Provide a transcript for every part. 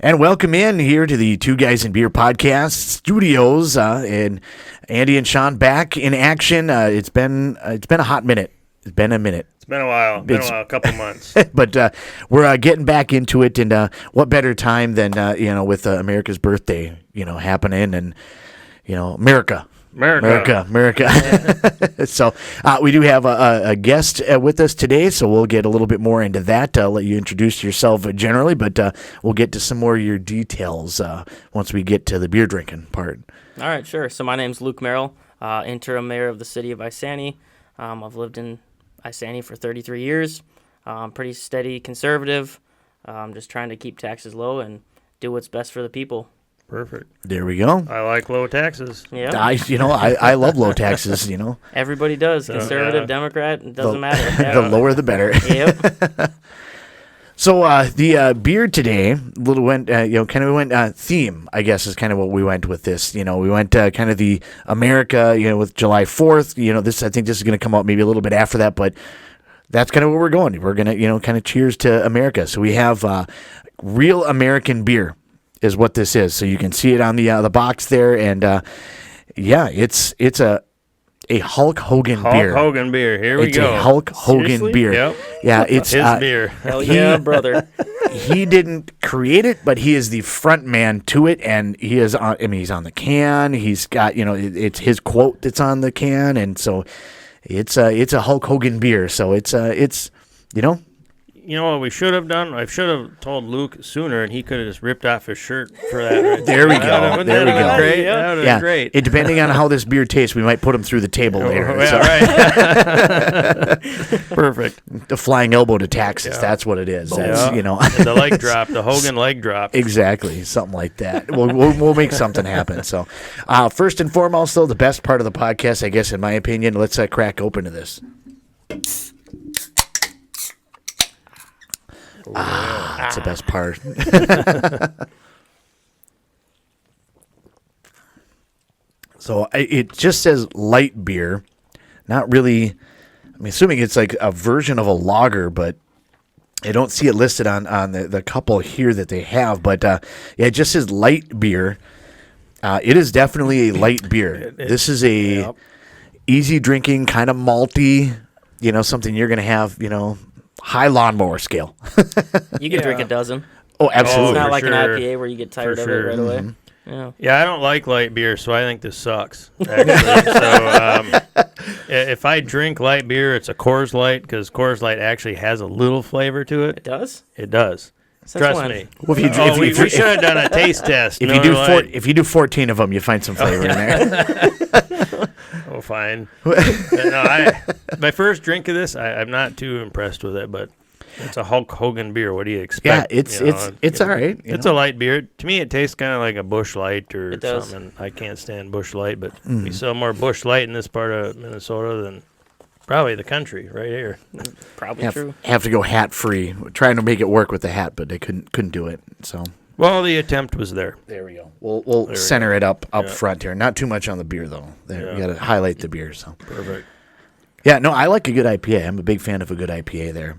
And welcome in here to the Two Guys and Beer podcast studios, and Andy and Sean back in action. It's been a hot minute. It's been a minute. It's been a while. A couple months. But we're getting back into it, and what better time than with America's birthday, happening, and America. So we do have a guest with us today, so we'll get a little bit more into that. I'll let you introduce yourself generally, but we'll get to some more of your details once we get to the beer drinking part. All right, sure. So my name's Luke Merrill, interim mayor of the city of Isanti. I've lived in Isanti for 33 years. Pretty steady conservative. Just trying to keep taxes low and do what's best for the people. Perfect. There we go. I like low taxes. Yeah. I love low taxes, Everybody does. Conservative, Democrat, it doesn't matter. The lower the better. Yep. So the beer today, went theme, I guess, is kind of what we went with this. We went kind of the America, with July 4th. I think this is going to come out maybe a little bit after that, but that's kind of where we're going. We're going to, kind of cheers to America. So we have real American beer is what this is. So you can see it on the box there, and it's a Hulk Hogan beer. Hulk Hogan beer. Here we go. It's a Hulk Hogan Seriously? beer. Yep. Yeah, it's his beer. Hell yeah, brother. He didn't create it, but he is the front man to it, and he is on. He's on the can. He's got it's his quote that's on the can, and so it's a Hulk Hogan beer. So it's. You know what we should have done? I should have told Luke sooner, and he could have just ripped off his shirt for that. Right there we go. There we go. Great. That would have been great. Depending on how this beer tastes, we might put him through the table later. Yeah, right. Perfect. The flying elbow to taxes. Yeah. That's what it is. That's, the leg drop, the Hogan leg drop. Exactly. Something like that. We'll make something happen. So, first and foremost, though, the best part of the podcast, I guess, in my opinion, let's crack open to this. That's the best part. So it just says light beer. Not really, I'm assuming it's like a version of a lager, but I don't see it listed on the couple here that they have. But it just says light beer. It is definitely a light beer. This is a easy drinking, kind of malty, something you're going to have, high lawnmower scale. You could drink a dozen. Oh, absolutely. It's not like an sure. IPA where you get tired of it right away. Yeah, I don't like light beer, so I think this sucks, actually. So if I drink light beer, it's a Coors Light, because Coors Light actually has a little flavor to it. It does? It does. Trust me. Well, we should have done a taste test. If you do 14 of them, you find some flavor in there. Oh, fine. My first drink of this, I'm not too impressed with it, but it's a Hulk Hogan beer. What do you expect? Yeah, it's all right. It's a light beer. To me, it tastes kind of like a Busch Light or something. I can't stand Busch Light, but we sell more Busch Light in this part of Minnesota than probably the country right here. Probably true. Have to go hat free. Trying to make it work with the hat, but they couldn't do it. So. Well, the attempt was there. There we go. We'll center it up front here. Not too much on the beer though. You got to highlight the beer. So perfect. Yeah, no, I like a good IPA. I'm a big fan of a good IPA there.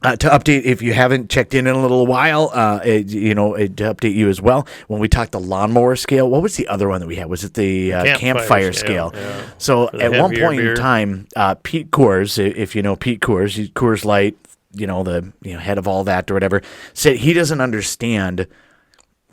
To update, if you haven't checked in a little while, to update you as well. When we talked the lawnmower scale, what was the other one that we had? Was it the campfire scale? Yeah. So at one point in time, Pete Coors, if you know Pete Coors, Coors Light, the head of all that or whatever, said he doesn't understand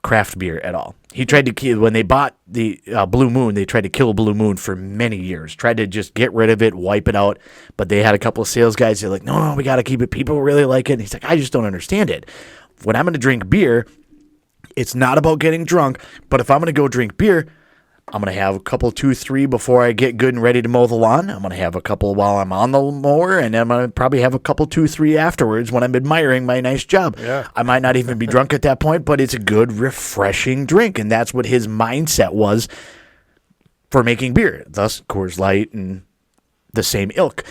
craft beer at all. He tried to kill, when they bought the Blue Moon, they tried to kill Blue Moon for many years, tried to just get rid of it, wipe it out. But they had a couple of sales guys. They're like, no, we got to keep it. People really like it. And he's like, I just don't understand it. When I'm going to drink beer, it's not about getting drunk. But if I'm going to go drink beer, I'm going to have a couple, 2, 3 before I get good and ready to mow the lawn. I'm going to have a couple while I'm on the mower, and I'm going to probably have a couple, 2, 3 afterwards when I'm admiring my nice job. Yeah. I might not even be drunk at that point, but it's a good, refreshing drink, and that's what his mindset was for making beer. Thus, Coors Light and the same ilk.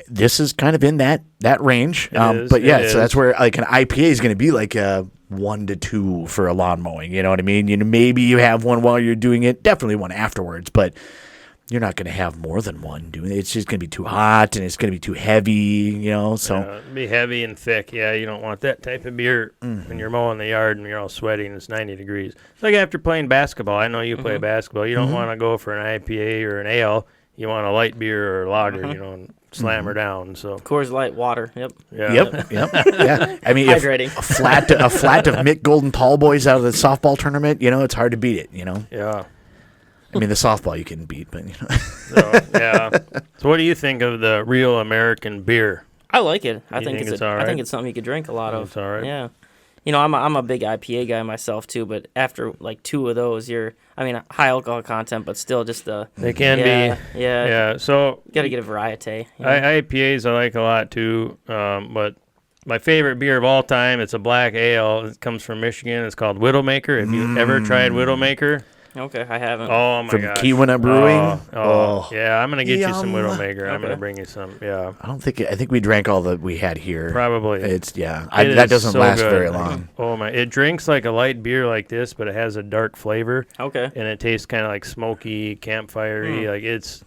This is kind of in that range. So that's where like an IPA is going to be like a 1 to 2 for a lawn mowing. You know what I mean? Maybe you have one while you're doing it. Definitely one afterwards. But you're not going to have more than one. It's just going to be too hot and it's going to be too heavy, So it'd be heavy and thick. Yeah, you don't want that type of beer when you're mowing the yard and you're all sweaty and it's 90 degrees. It's like after playing basketball. I know you play basketball. You don't want to go for an IPA or an ale. You want a light beer or a lager, and slam her down. So Coors Light water. Yep. Yeah. Yep. Yeah. I mean, if Hydrating. a flat of Mick Golden Tall Boys out of the softball tournament, it's hard to beat it, Yeah. I mean, the softball you can beat, but So, yeah. So what do you think of the real American beer? I like it. I You think think it's it's all right? I think it's something you could drink a lot of. It's all right? Yeah. I'm a big IPA guy myself too, but after like 2 of those, high alcohol content, but still just the. They can be. Yeah. Yeah. So Got to get a variety. IPAs I like a lot too, but my favorite beer of all time, it's a black ale. It comes from Michigan. It's called Widowmaker. Have you ever tried Widowmaker? Okay, I haven't. Oh my from gosh. Keweenaw Brewing. Yeah, I'm gonna get you some Yum. Widowmaker. I'm Okay. gonna bring you some. Yeah, I think we drank all that we had here. probably. That It doesn't is so last good. very long. Oh my! It drinks like a light beer like this, but it has a dark flavor, Okay. and it tastes kind of like smoky, campfirey. Like it's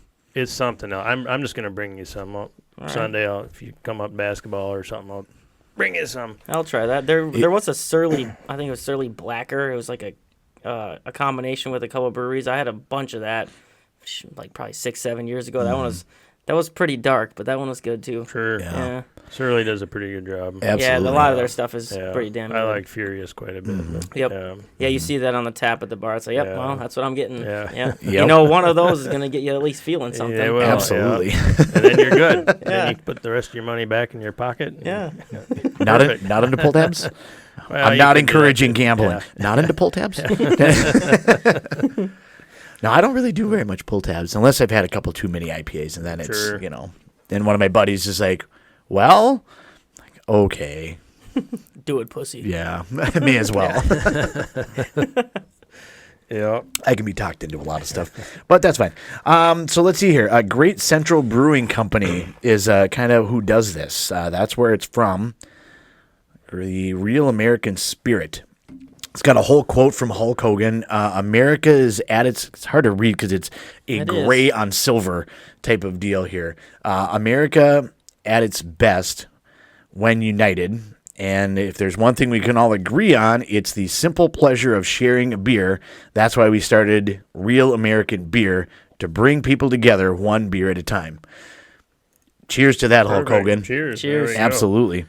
something else. I'm just gonna bring you some right. Sunday. If you come up basketball or something, I'll bring you some. I'll try that. There was a Surly. I think it was Surly Blacker. It was like a combination with a couple breweries. I had a bunch of that, like probably 6-7 years ago. That was pretty dark, but that one was good too. Sure. Yeah. Surly does a pretty good job. Absolutely. Yeah, a lot of their stuff is Yeah. pretty damn good. I like Furious quite a bit. But, Yep. Yeah, you see that on the tap at the bar. It's like, yep, Yeah. well, that's what I'm getting. Yeah. Yep. You one of those is gonna get you at least feeling something. Yeah, well, Absolutely. yeah. And then you're good. Yeah. Then you put the rest of your money back in your pocket. Yeah. Not into pull tabs. Well, I'm you not could do encouraging that, too. gambling. Yeah. Not into pull tabs. No, I don't really do very much pull tabs unless I've had a couple too many IPAs, and then it's Sure. Then one of my buddies is like, "Well, okay, Do it, pussy. yeah, me as well." Yeah. I can be talked into a lot of stuff, but that's fine. So let's see here. Great Central Brewing Company is kind of who does this. That's where it's from. The Real American Spirit. It's got a whole quote from Hulk Hogan. America is at it's hard to read because it's a gray on silver type of deal here. America at its best when united. And if there's one thing we can all agree on, it's the simple pleasure of sharing a beer. That's why we started Real American Beer, to bring people together one beer at a time. Cheers to that, Hulk Perfect. Hogan. Cheers. Cheers. There we go. Absolutely.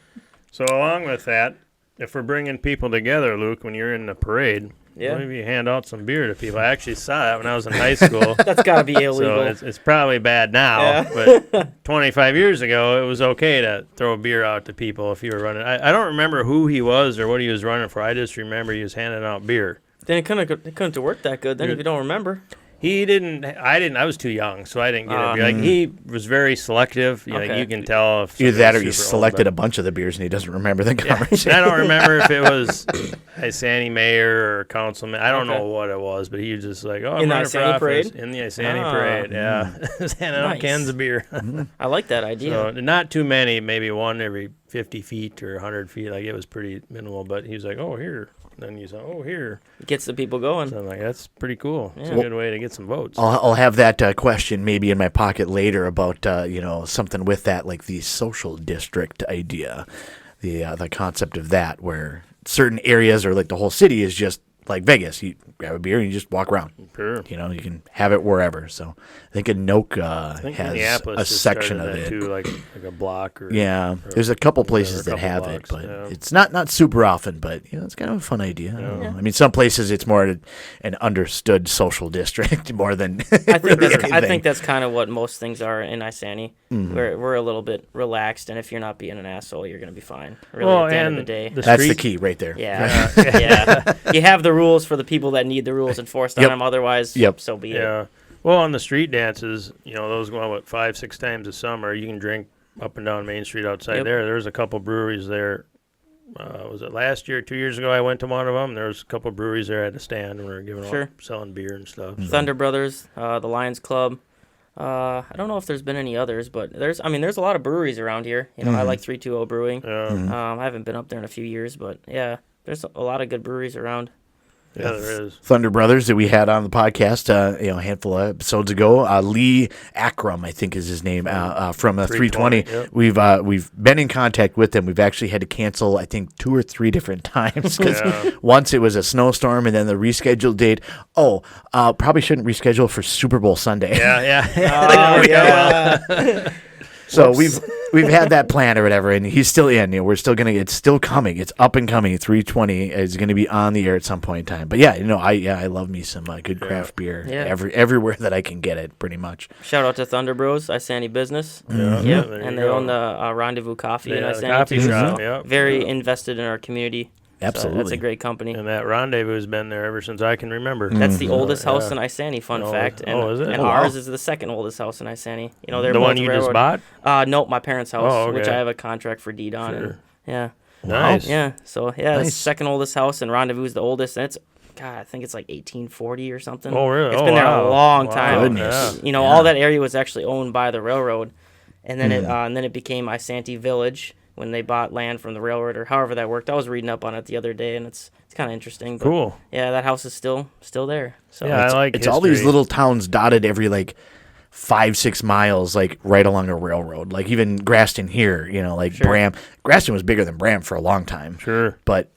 So along with that, if we're bringing people together, Luke, when you're in the parade, Yeah. maybe you hand out some beer to people. I actually saw that when I was in high school. That's gotta be So illegal. it's probably bad now, Yeah. but 25 years ago, it was okay to throw a beer out to people if you were running. I don't remember who he was or what he was running for. I just remember he was handing out beer. Then it couldn't have worked that good. Then if you don't remember. He didn't. I didn't. I was too young, so I didn't get a beer. Like he was very selective. Like Okay. you can tell if Either that or he somebody's super selected a old, bunch of the beers and he doesn't remember the but- conversation. I don't remember if it was Isanti mayor or councilman. I don't Okay. know what it was, but he was just like, "Oh, I'm In the running for Isanti office." parade? In the Isanti Ah. parade, yeah, handing out Nice. cans of beer. I like that idea. So not too many, maybe one every 50 feet or 100 feet. Like it was pretty minimal, but he was like, "Oh, here." Then you said, "Oh, here." Gets the people going. So I'm like, "That's pretty cool. It's a Yeah. good way to get some votes." I'll have that question maybe in my pocket later about something with that, like the social district idea, the concept of that, where certain areas or like the whole city is just like Vegas. You grab a beer and you just walk around. Sure. You can have it wherever. So I think Anoka I think has Minneapolis a just section of started that it. too, like a block or Yeah, or there's a couple whatever, places that couple have blocks, it, but yeah. it's not super often. But it's kind of a fun idea. I don't know. I mean, some places it's more an understood social district more than. I think really I anything. think that's kind of what most things are in Isanti. Mm-hmm. We're a little bit relaxed, and if you're not being an asshole, you're gonna be fine. Really, Well, at the end of and the day. That's the street- key right there. Yeah, yeah. You have the rules for the people that need the rules enforced on Yep. them. Otherwise, Yep. so be it. Yeah. Well, on the street dances, those go on 5-6 times a summer. You can drink up and down Main Street outside Yep. there. There's a couple breweries there. Was it last year, 2 years ago? I went to one of them. There was a couple breweries there at a stand and we were giving Sure. out, selling beer and stuff. So. Thunder Brothers, the Lions Club. I don't know if there's been any others, but there's a lot of breweries around here. I like 320 Brewing. Yeah. I haven't been up there in a few years, but yeah, there's a lot of good breweries around. Yeah, there is. Thunder Brothers that we had on the podcast, a handful of episodes ago. Lee Akram, I think is his name, from 320. Yep. We've been in contact with them. We've actually had to cancel, I think, 2 or 3 different times because once it was a snowstorm, and then the rescheduled date. Probably shouldn't reschedule for Super Bowl Sunday. Yeah. So we've had that plan or whatever, and he's still in. We're still it's still coming. It's up and coming. 320 is going to be on the air at some point in time. But I love me some good craft beer. Yeah. Everywhere that I can get it, pretty much. Shout out to Thunder Bros, Isanti business. Yeah, Yep. there And you they go. own the Rendezvous Coffee in Yeah, the Isanti coffee too. shop, So yep. very invested in our community. Absolutely. So that's a great company. And that Rendezvous has been there ever since I can remember. That's the oldest Yeah. house in Isanti, fun fact. And, is it? and Oh, ours wow. is the second oldest house in Isanti. They're The both one you just railroad. bought? Nope, my parents' house, Oh, which okay. I have a contract for deed on. Sure. And, yeah. Nice. Yeah. So, yeah, it's Nice. the second oldest house, and Rendezvous is the oldest. And it's, God, I think it's like 1840 or something. Oh, really? It's Oh, been there wow. a long Wow. time. Goodness. Yeah. All that area was actually owned by the railroad. And then it became Isanti Village when they bought land from the railroad, or however that worked. I was reading up on it the other day, and it's kind of interesting. But Cool. Yeah, that house is still there. So Yeah, I like It's all these history. little towns dotted every 5-6 miles, right along a railroad. Like even Graston here, Sure. Bram. Graston was bigger than Bram for a long time. Sure. But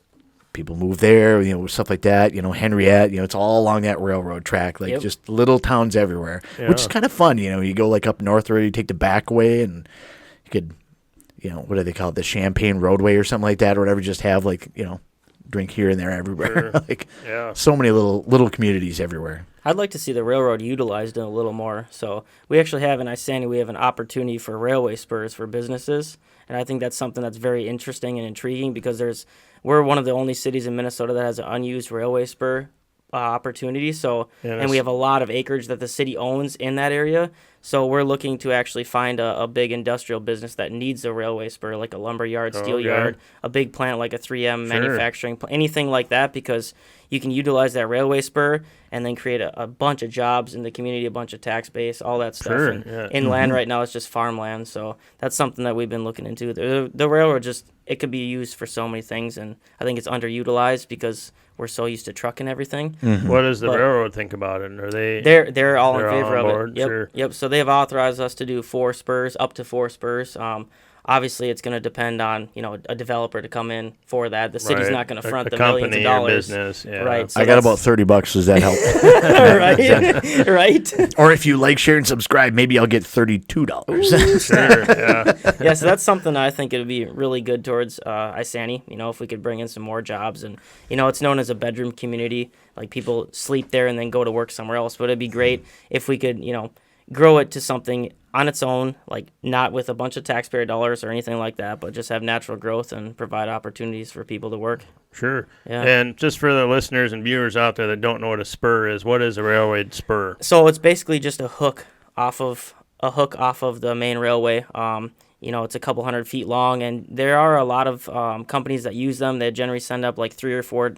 people move there, stuff like that. Henriette, it's all along that railroad track, Yep. just little towns everywhere, which is Yeah. kind of fun. You go up north where you take the back way, and you could, what do they call it, the Champagne Roadway or something like that, or whatever. Just have drink here and there everywhere. Sure. Yeah. So many little communities everywhere. I'd like to see the railroad utilized a little more. So we actually have in Isanti, we have an opportunity for railway spurs for businesses. And I think that's something that's very interesting and intriguing because we're one of the only cities in Minnesota that has an unused railway spur opportunity. So, Yeah, and we have a lot of acreage that the city owns in that area. So we're looking to actually find a big industrial business that needs a railway spur, like a lumber yard, steel Okay. yard, a big plant like a 3M Sure. manufacturing plant, anything like that, because you can utilize that railway spur and then create a bunch of jobs in the community, a bunch of tax base, all that stuff. Sure, And yeah. inland right now is just farmland, so that's something that we've been looking into. The railroad it could be used for so many things, and I think it's underutilized because we're so used to trucking everything. What does the But- railroad think about it? Are they? They're all They're in favor all on of board, it. Yep, sure. yep. So they've authorized us to do 4 spurs, up to 4 spurs. Obviously, it's going to depend on a developer to come in for that. The city's Right. not going to front a the millions company of or dollars. business. Yeah. Right. So I got that's- about $30. Does that help? right, right. Or if you like, share, and subscribe, maybe I'll get $32. Sure. Yeah. Yeah, so that's something I think it would be really good towards Isanti, if we could bring in some more jobs. And, it's known as a bedroom community. Like, people sleep there and then go to work somewhere else. But it'd be great if we could, grow it to something on its own, like not with a bunch of taxpayer dollars or anything like that, but just have natural growth and provide opportunities for people to work. Sure. Yeah. And just for the listeners and viewers out there that don't know what a spur is, what is a railway spur? So it's basically just a hook off of the main railway. It's a couple 100 feet long, and there are a lot of companies that use them. They generally send up like 3 or 4,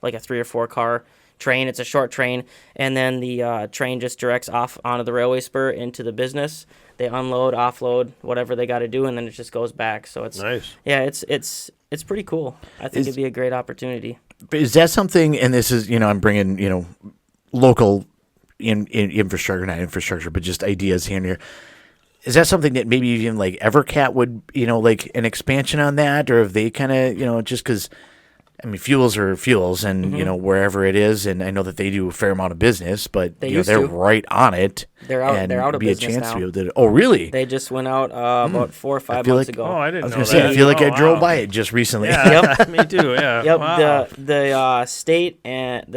like a 3 or 4 car train. It's a short train, and then the train just directs off onto the railway spur into the business. They unload, offload, whatever they got to do, and then it just goes back. So it's Nice. Yeah, it's pretty cool. I think it'd be a great opportunity. Is that something, and this is, I'm bringing, local in infrastructure, not infrastructure, but just ideas here and here. Is that something that maybe even like Evercat would, like an expansion on that, or if they kind of, just because, fuels are fuels, and wherever it is, and I know that they do a fair amount of business, but They used they're to. right on it. They're out- and they're out of be a business chance now. to be able to. Oh, really? They just went out about 4 or 5 feel months like- ago. Oh, I I didn't was know gonna that. say, I feel like Oh, I drove wow. by it just recently. Yeah, me too. Yeah. Yep, Wow. the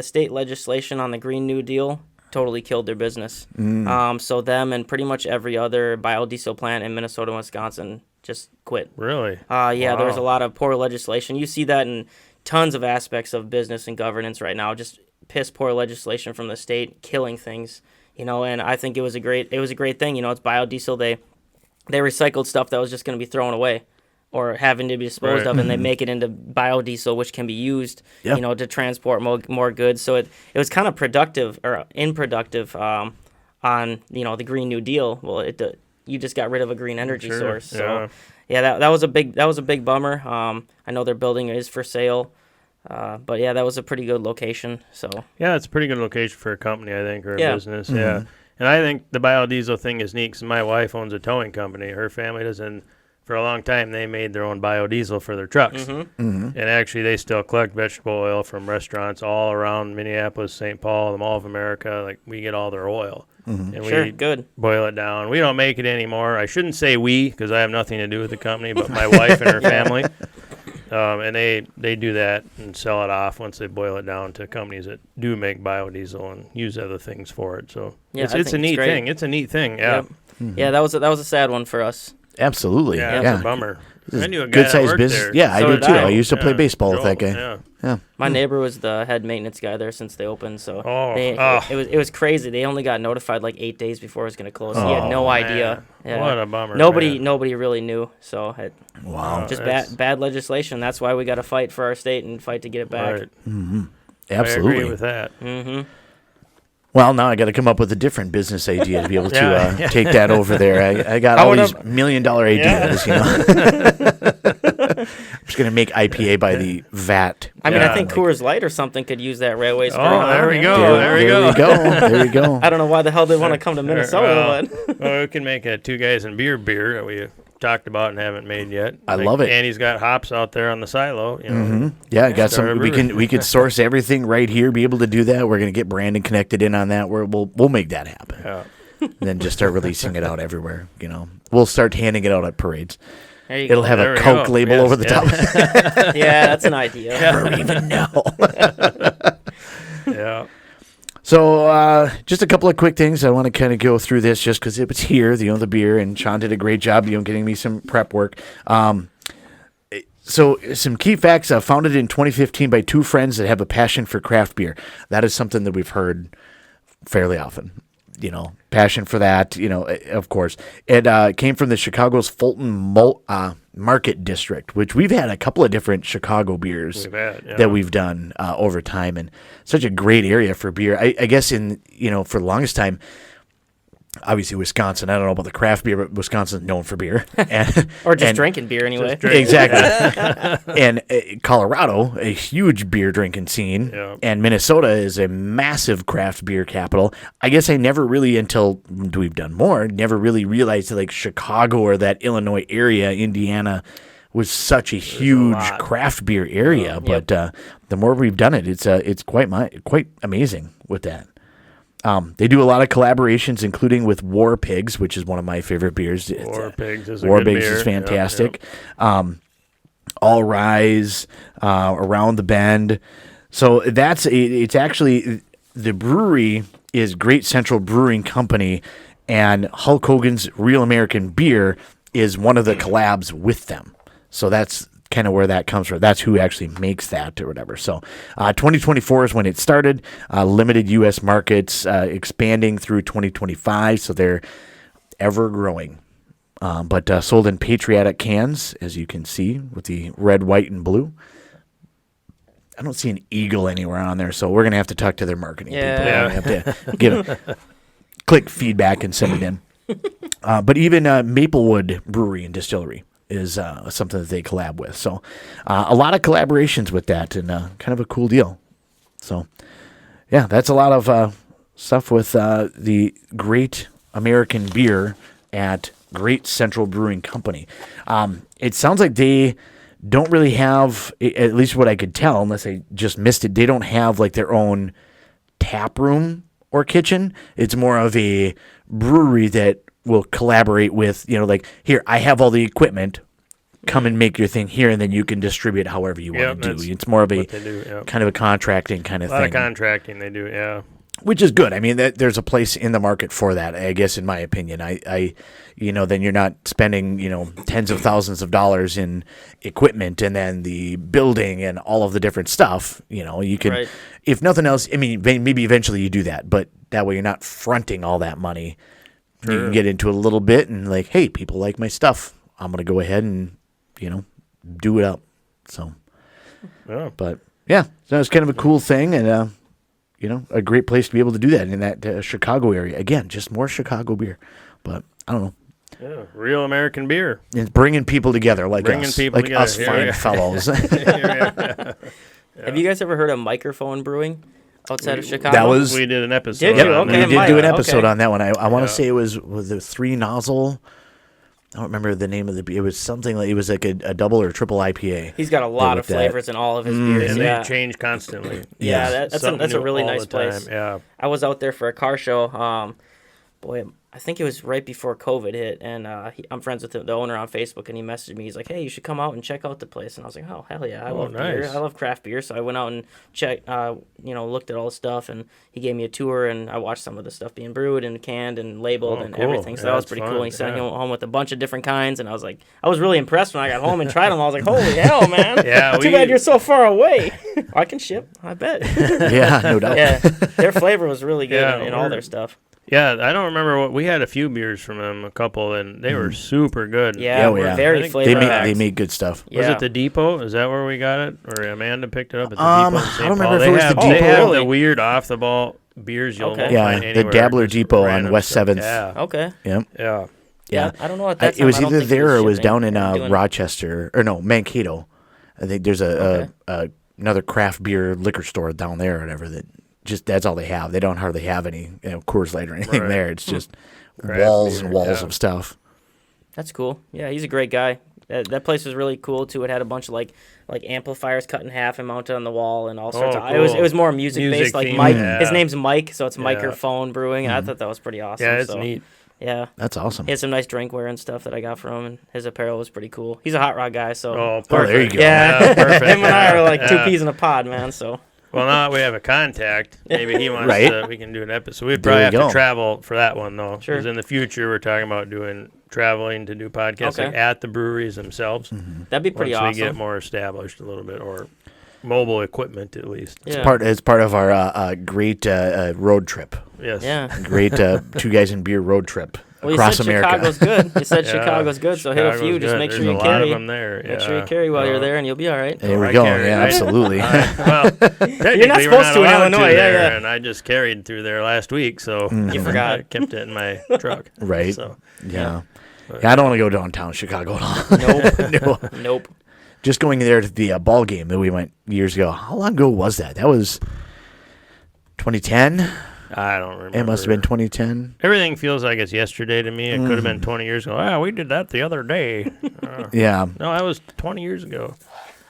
state legislation on the Green New Deal totally killed their business. So them and pretty much every other biodiesel plant in Minnesota and Wisconsin just quit. Really? Yeah, Wow. there's a lot of poor legislation. You see that in tons of aspects of business and governance right now. Just piss poor legislation from the state killing things. And I think it was a great thing. It's biodiesel. They recycled stuff that was just going to be thrown away or having to be disposed Right. of, and they make it into biodiesel, which can be used, Yeah. to transport more goods. So it was kind of productive or unproductive on the Green New Deal. Well, you just got rid of a green energy Sure, source. yeah. So yeah, that was a big bummer. I know their building is for sale. But yeah, that was a pretty good location. So Yeah, it's a pretty good location for a company, I think, or a Yeah. business. Yeah. And I think the biodiesel thing is neat because my wife owns a towing company. Her family does, and for a long time they made their own biodiesel for their trucks. And actually, they still collect vegetable oil from restaurants all around Minneapolis, St. Paul, the Mall of America. Like, we get all their oil. And sure, we good. boil it down. We don't make it anymore. I shouldn't say we because I have nothing to do with the company, but my wife and her family. And they do that and sell it off once they boil it down to companies that do make biodiesel and use other things for it. So Yeah, it's I a think it's neat great. thing. It's a neat thing. Yeah. Yep. Yeah, that was a sad one for us. Absolutely. Yeah, Yeah. it's a bummer. This is I knew a guy good that sized worked business. there. Yeah, I So do did too. I. I used to play Yeah, baseball with that Joel, guy. Yeah. Yeah. My neighbor was the head maintenance guy there since they opened, so Oh, it was crazy. They only got notified like 8 days before it was going to close. He had no Oh, idea. man. Yeah. What a bummer. Nobody man. really knew. So Wow. just that's- bad legislation. That's why we got to fight for our state and fight to get it back. Right. Absolutely. I agree with that. Well, now I got to come up with a different business idea to be able to Yeah. take that over there. I got I all would these have- $1 million ideas, you know. I'm just going to make IPA by the vat. I mean, Yeah. I think Coors Light or something could use that railway spirit. Oh, there we go. There, There we there go. we go. There we go. I don't know why the hell they want to come to Minnesota, but Well, we can make a two guys and beer that we talked about and haven't made yet. I love it. And he's got hops out there on the silo. You know. Yeah, I got Start a some. brewery. We could source everything right here. Be able to do that. We're gonna get Brandon connected in on that. We'll make that happen. Yeah. And then just start releasing it out everywhere. You know, we'll start handing it out at parades. there you It'll go. have There a we Coke go. label Yes, over the yeah. top. Yeah, that's an idea. Never even know. Yeah. So, just a couple of quick things. I want to kind of go through this just because it was here, you know, the beer, and Sean did a great job, you know, getting me some prep work. So, some key facts. Founded in 2015 by two friends that have a passion for craft beer. That is something that we've heard fairly often. You know, passion for that, you know, of course. It came from the Chicago's Fulton Market District, which we've had a couple of different Chicago beers We've had, yeah. that we've done over time, and such a great area for beer. I guess for the longest time, obviously Wisconsin, I don't know about the craft beer, but Wisconsin's known for beer. And, Or just and- drinking beer anyway. Exactly. And Colorado, a huge beer drinking scene, Yeah. and Minnesota is a massive craft beer capital. I guess I never really, until we've done more, never really realized that like Chicago or that Illinois area, Indiana, was such a huge lot. craft beer area. But the more we've done it, it's quite amazing with that. They do a lot of collaborations, including with War Pigs, which is one of my favorite beers. War Pigs is a War good Pigs beer. is Yep, fantastic. All Rise, Around the Bend. So it's actually, the brewery is Great Central Brewing Company, and Hulk Hogan's Real American Beer is one of the collabs with them. So that's kind of where that comes from. That's who actually makes that or whatever. So 2024 is when it started. Limited U.S. markets, expanding through 2025. So they're ever growing. But sold in patriotic cans, as you can see, with the red, white, and blue. I don't see an eagle anywhere on there, so we're going to have to talk to their marketing people. Yeah. We're gonna have to get a click feedback and send it in. But even Maplewood Brewery and Distillery is something that they collab with. So a lot of collaborations with that, and kind of a cool deal. So, yeah, that's a lot of stuff with the Great American Beer at Great Central Brewing Company. It sounds like they don't really have, at least what I could tell, unless I just missed it, they don't have like their own tap room or kitchen. It's more of a brewery that will collaborate with, like, here, I have all the equipment, come and make your thing here, and then you can distribute however you want to do. It's more of a what they do, yep. kind of a contracting kind of A lot thing. of contracting they do, yeah. Which is good. I mean, there's a place in the market for that, I guess, in my opinion. Then you're not spending, tens of thousands of dollars in equipment and then the building and all of the different stuff. You can, Right. if nothing else, I mean, maybe eventually you do that, but that way you're not fronting all that money. You Sure. can get into a little bit and like, hey, people like my stuff. I'm going to go ahead and, do it up. So, Yeah. but yeah, so it's kind of a cool thing, and a great place to be able to do that in that Chicago area. Again, just more Chicago beer, but I don't know. Yeah. Real American beer. It's bringing people together like Bringing us, people like together. us Yeah, fine yeah. fellows. Have you guys ever heard of microphone brewing outside of Chicago? That was We did an episode. Did you? on Okay, that. we did do an episode okay. on that one. I want to Yeah. say it was a 3 nozzle. I don't remember the name of the beer. It was something like it was like a double or triple IPA. He's got a lot of with that. flavors in all of his beers. And yeah. they change constantly. Yeah, Yeah. that's Something a new really all nice the time. place. Yeah. I was out there for a car show. Boy, I think it was right before COVID hit, and I'm friends with the owner on Facebook, and he messaged me. He's like, "Hey, you should come out and check out the place." And I was like, "Oh, hell yeah, I love beer. nice. I love craft beer." So I went out and checked, looked at all the stuff, and he gave me a tour, and I watched some of the stuff being brewed and canned and labeled and cool. everything. So Yeah, that was that's pretty fun. cool. And he sent Yeah. me home with a bunch of different kinds, and I was really impressed when I got home and tried them. I was like, "Holy hell, man! Yeah, Too bad you're so far away. I can ship. I bet." Yeah, no doubt. Yeah, their flavor was really good Yeah, in all their stuff. Yeah, I don't remember what we had a few beers from them, a couple, and they were super good. Yeah, Oh, we're yeah. I very think flavor They packed. make good stuff. Was Yeah. it the Depot? Is that where we got it, or Amanda picked it up at the Um, Depot? In I St. don't remember Paul? if They it was have, the They Depot. have the Really? weird off the ball beers you'll Okay. won't Yeah, find the anywhere. Dabbler just Depot on random West stuff. 7th. Yeah, Okay. Yep. yeah. Yeah. I don't know at that It time. was I don't either think he there or it was shipping down in and doing- Rochester, or no, Mankato. I think there's another craft beer liquor store down there or whatever that just that's all they have. They don't hardly have any Coors Light or anything Right. there. It's just Craft walls beer, and walls yeah. of stuff. That's cool. Yeah, he's a great guy. That place was really cool too. It had a bunch of like amplifiers cut in half and mounted on the wall and all sorts Oh, of. It cool. was more music based. Music Like themed, Mike, yeah. his name's Mike, so it's Yeah. microphone brewing. And I thought that was pretty awesome. Yeah, it's so, neat. Yeah, That's awesome. he had some nice drinkware and stuff that I got from him, and his apparel was pretty cool. He's a hot rod guy, so Oh, there you perfect. go. yeah, perfect. him and I are like two Yeah. peas in a pod, man. So Well, now that we have a contact, maybe he wants Right. to. We can do an episode. We'd There probably you have go. to travel for that one, though. Sure. Because in the future, we're talking about traveling to do podcasts Okay. like at the breweries themselves. that'd be pretty once we get awesome. more established a little bit, or mobile equipment at least. Yeah. It's part of our great road trip. Yes. Yeah. Great two guys in beer road trip Well, you across said America. Chicago's good. You said Yeah, Chicago's good, so hit a few. Chicago's Just good. make sure There's you a lot of carry. them there. Make sure yeah. you carry while you're Yeah. there, and you'll be all right. There we I go. carry- Yeah, I- absolutely. Well, technically, You're not we're supposed to in allowed Illinois, yeah, there, yeah. and I just carried through there last week, so You forgot. I kept it in my truck. Right. So Yeah. But- Yeah, I don't want to go downtown Chicago at all. Nope. No. Nope. Just going there to the ball game that we went years ago. How long ago was that? That was 2010. I don't remember. It must have been 2010. Everything feels like it's yesterday to me. It could have been 20 years ago. Ah, we did that the other day. Yeah. No, that was 20 years ago.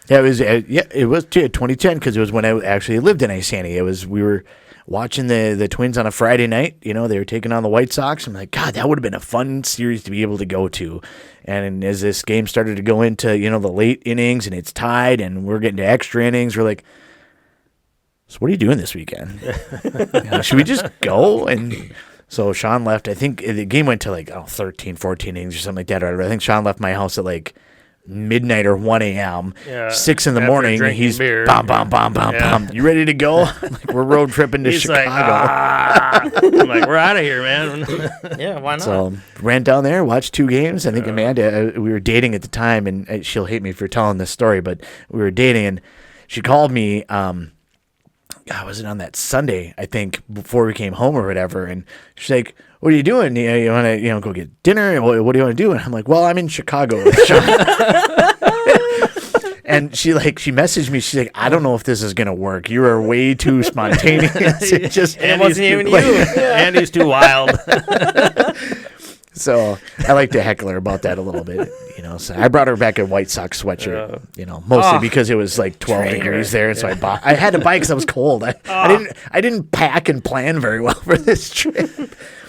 Yeah, it was. It was 2010 because it was when I actually lived in Isanti. We were watching the Twins on a Friday night. They were taking on the White Sox. I'm like, God, that would have been a fun series to be able to go to. And as this game started to go into the late innings and it's tied and we're getting to extra innings, we're like, so what are you doing this weekend? Should we just go? And so Sean left. I think the game went to 13, 14 innings or something like that. Or I think Sean left my house at midnight or 1 a.m. Yeah, 6 in the after morning. drinking He's beer. bam, bam, bam, bam, Yeah. bam. You ready to go? Like, we're road tripping to He's Chicago. I'm like, we're out of here, man. Yeah, why not? So ran down there, watched 2 games. I think Amanda, we were dating at the time, and she'll hate me for telling this story, but we were dating, and she called me. God, was it on that Sunday? I think before we came home or whatever. And she's like, "What are you doing? You want to go get dinner? What do you want to do?" And I'm like, "Well, I'm in Chicago with Sean." And she messaged me. She's like, "I don't know if this is gonna work. You are way too spontaneous." It just And it wasn't even like- you. Andy's too wild. So I like to heckle her about that a little bit, So I brought her back a White Sox sweatshirt, mostly Oh, because it was 12 traitor. degrees there, and so I had to buy because I was cold. I didn't pack and plan very well for this trip.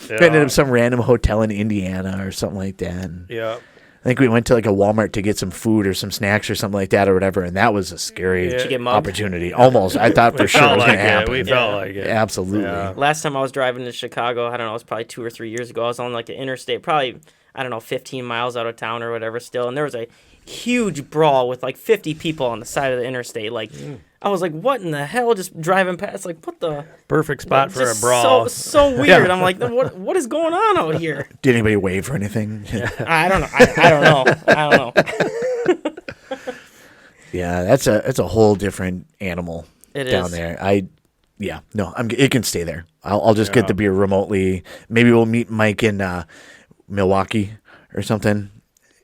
Ended up some random hotel in Indiana or something like that. And Yeah. I think we went to a Walmart to get some food or some snacks or something like that or whatever, and that was a scary Did you get mugged? opportunity. Almost, I thought for sure it Felt was going like to it. happen. We felt like it. Absolutely. Yeah. Last time I was driving to Chicago, I don't know, it was probably 2 or 3 years ago. I was on the interstate, probably, 15 miles out of town or whatever still, and there was a huge brawl with 50 people on the side of the interstate. I was like, what in the hell? Just driving past, what the? Perfect spot for a Just brawl. So weird. I'm like, what is going on out here? Did anybody wave or anything? I don't know. I don't know. Yeah, that's a whole different animal It down is. there. It can stay there. I'll just get the beer remotely. Maybe we'll meet Mike in Milwaukee or something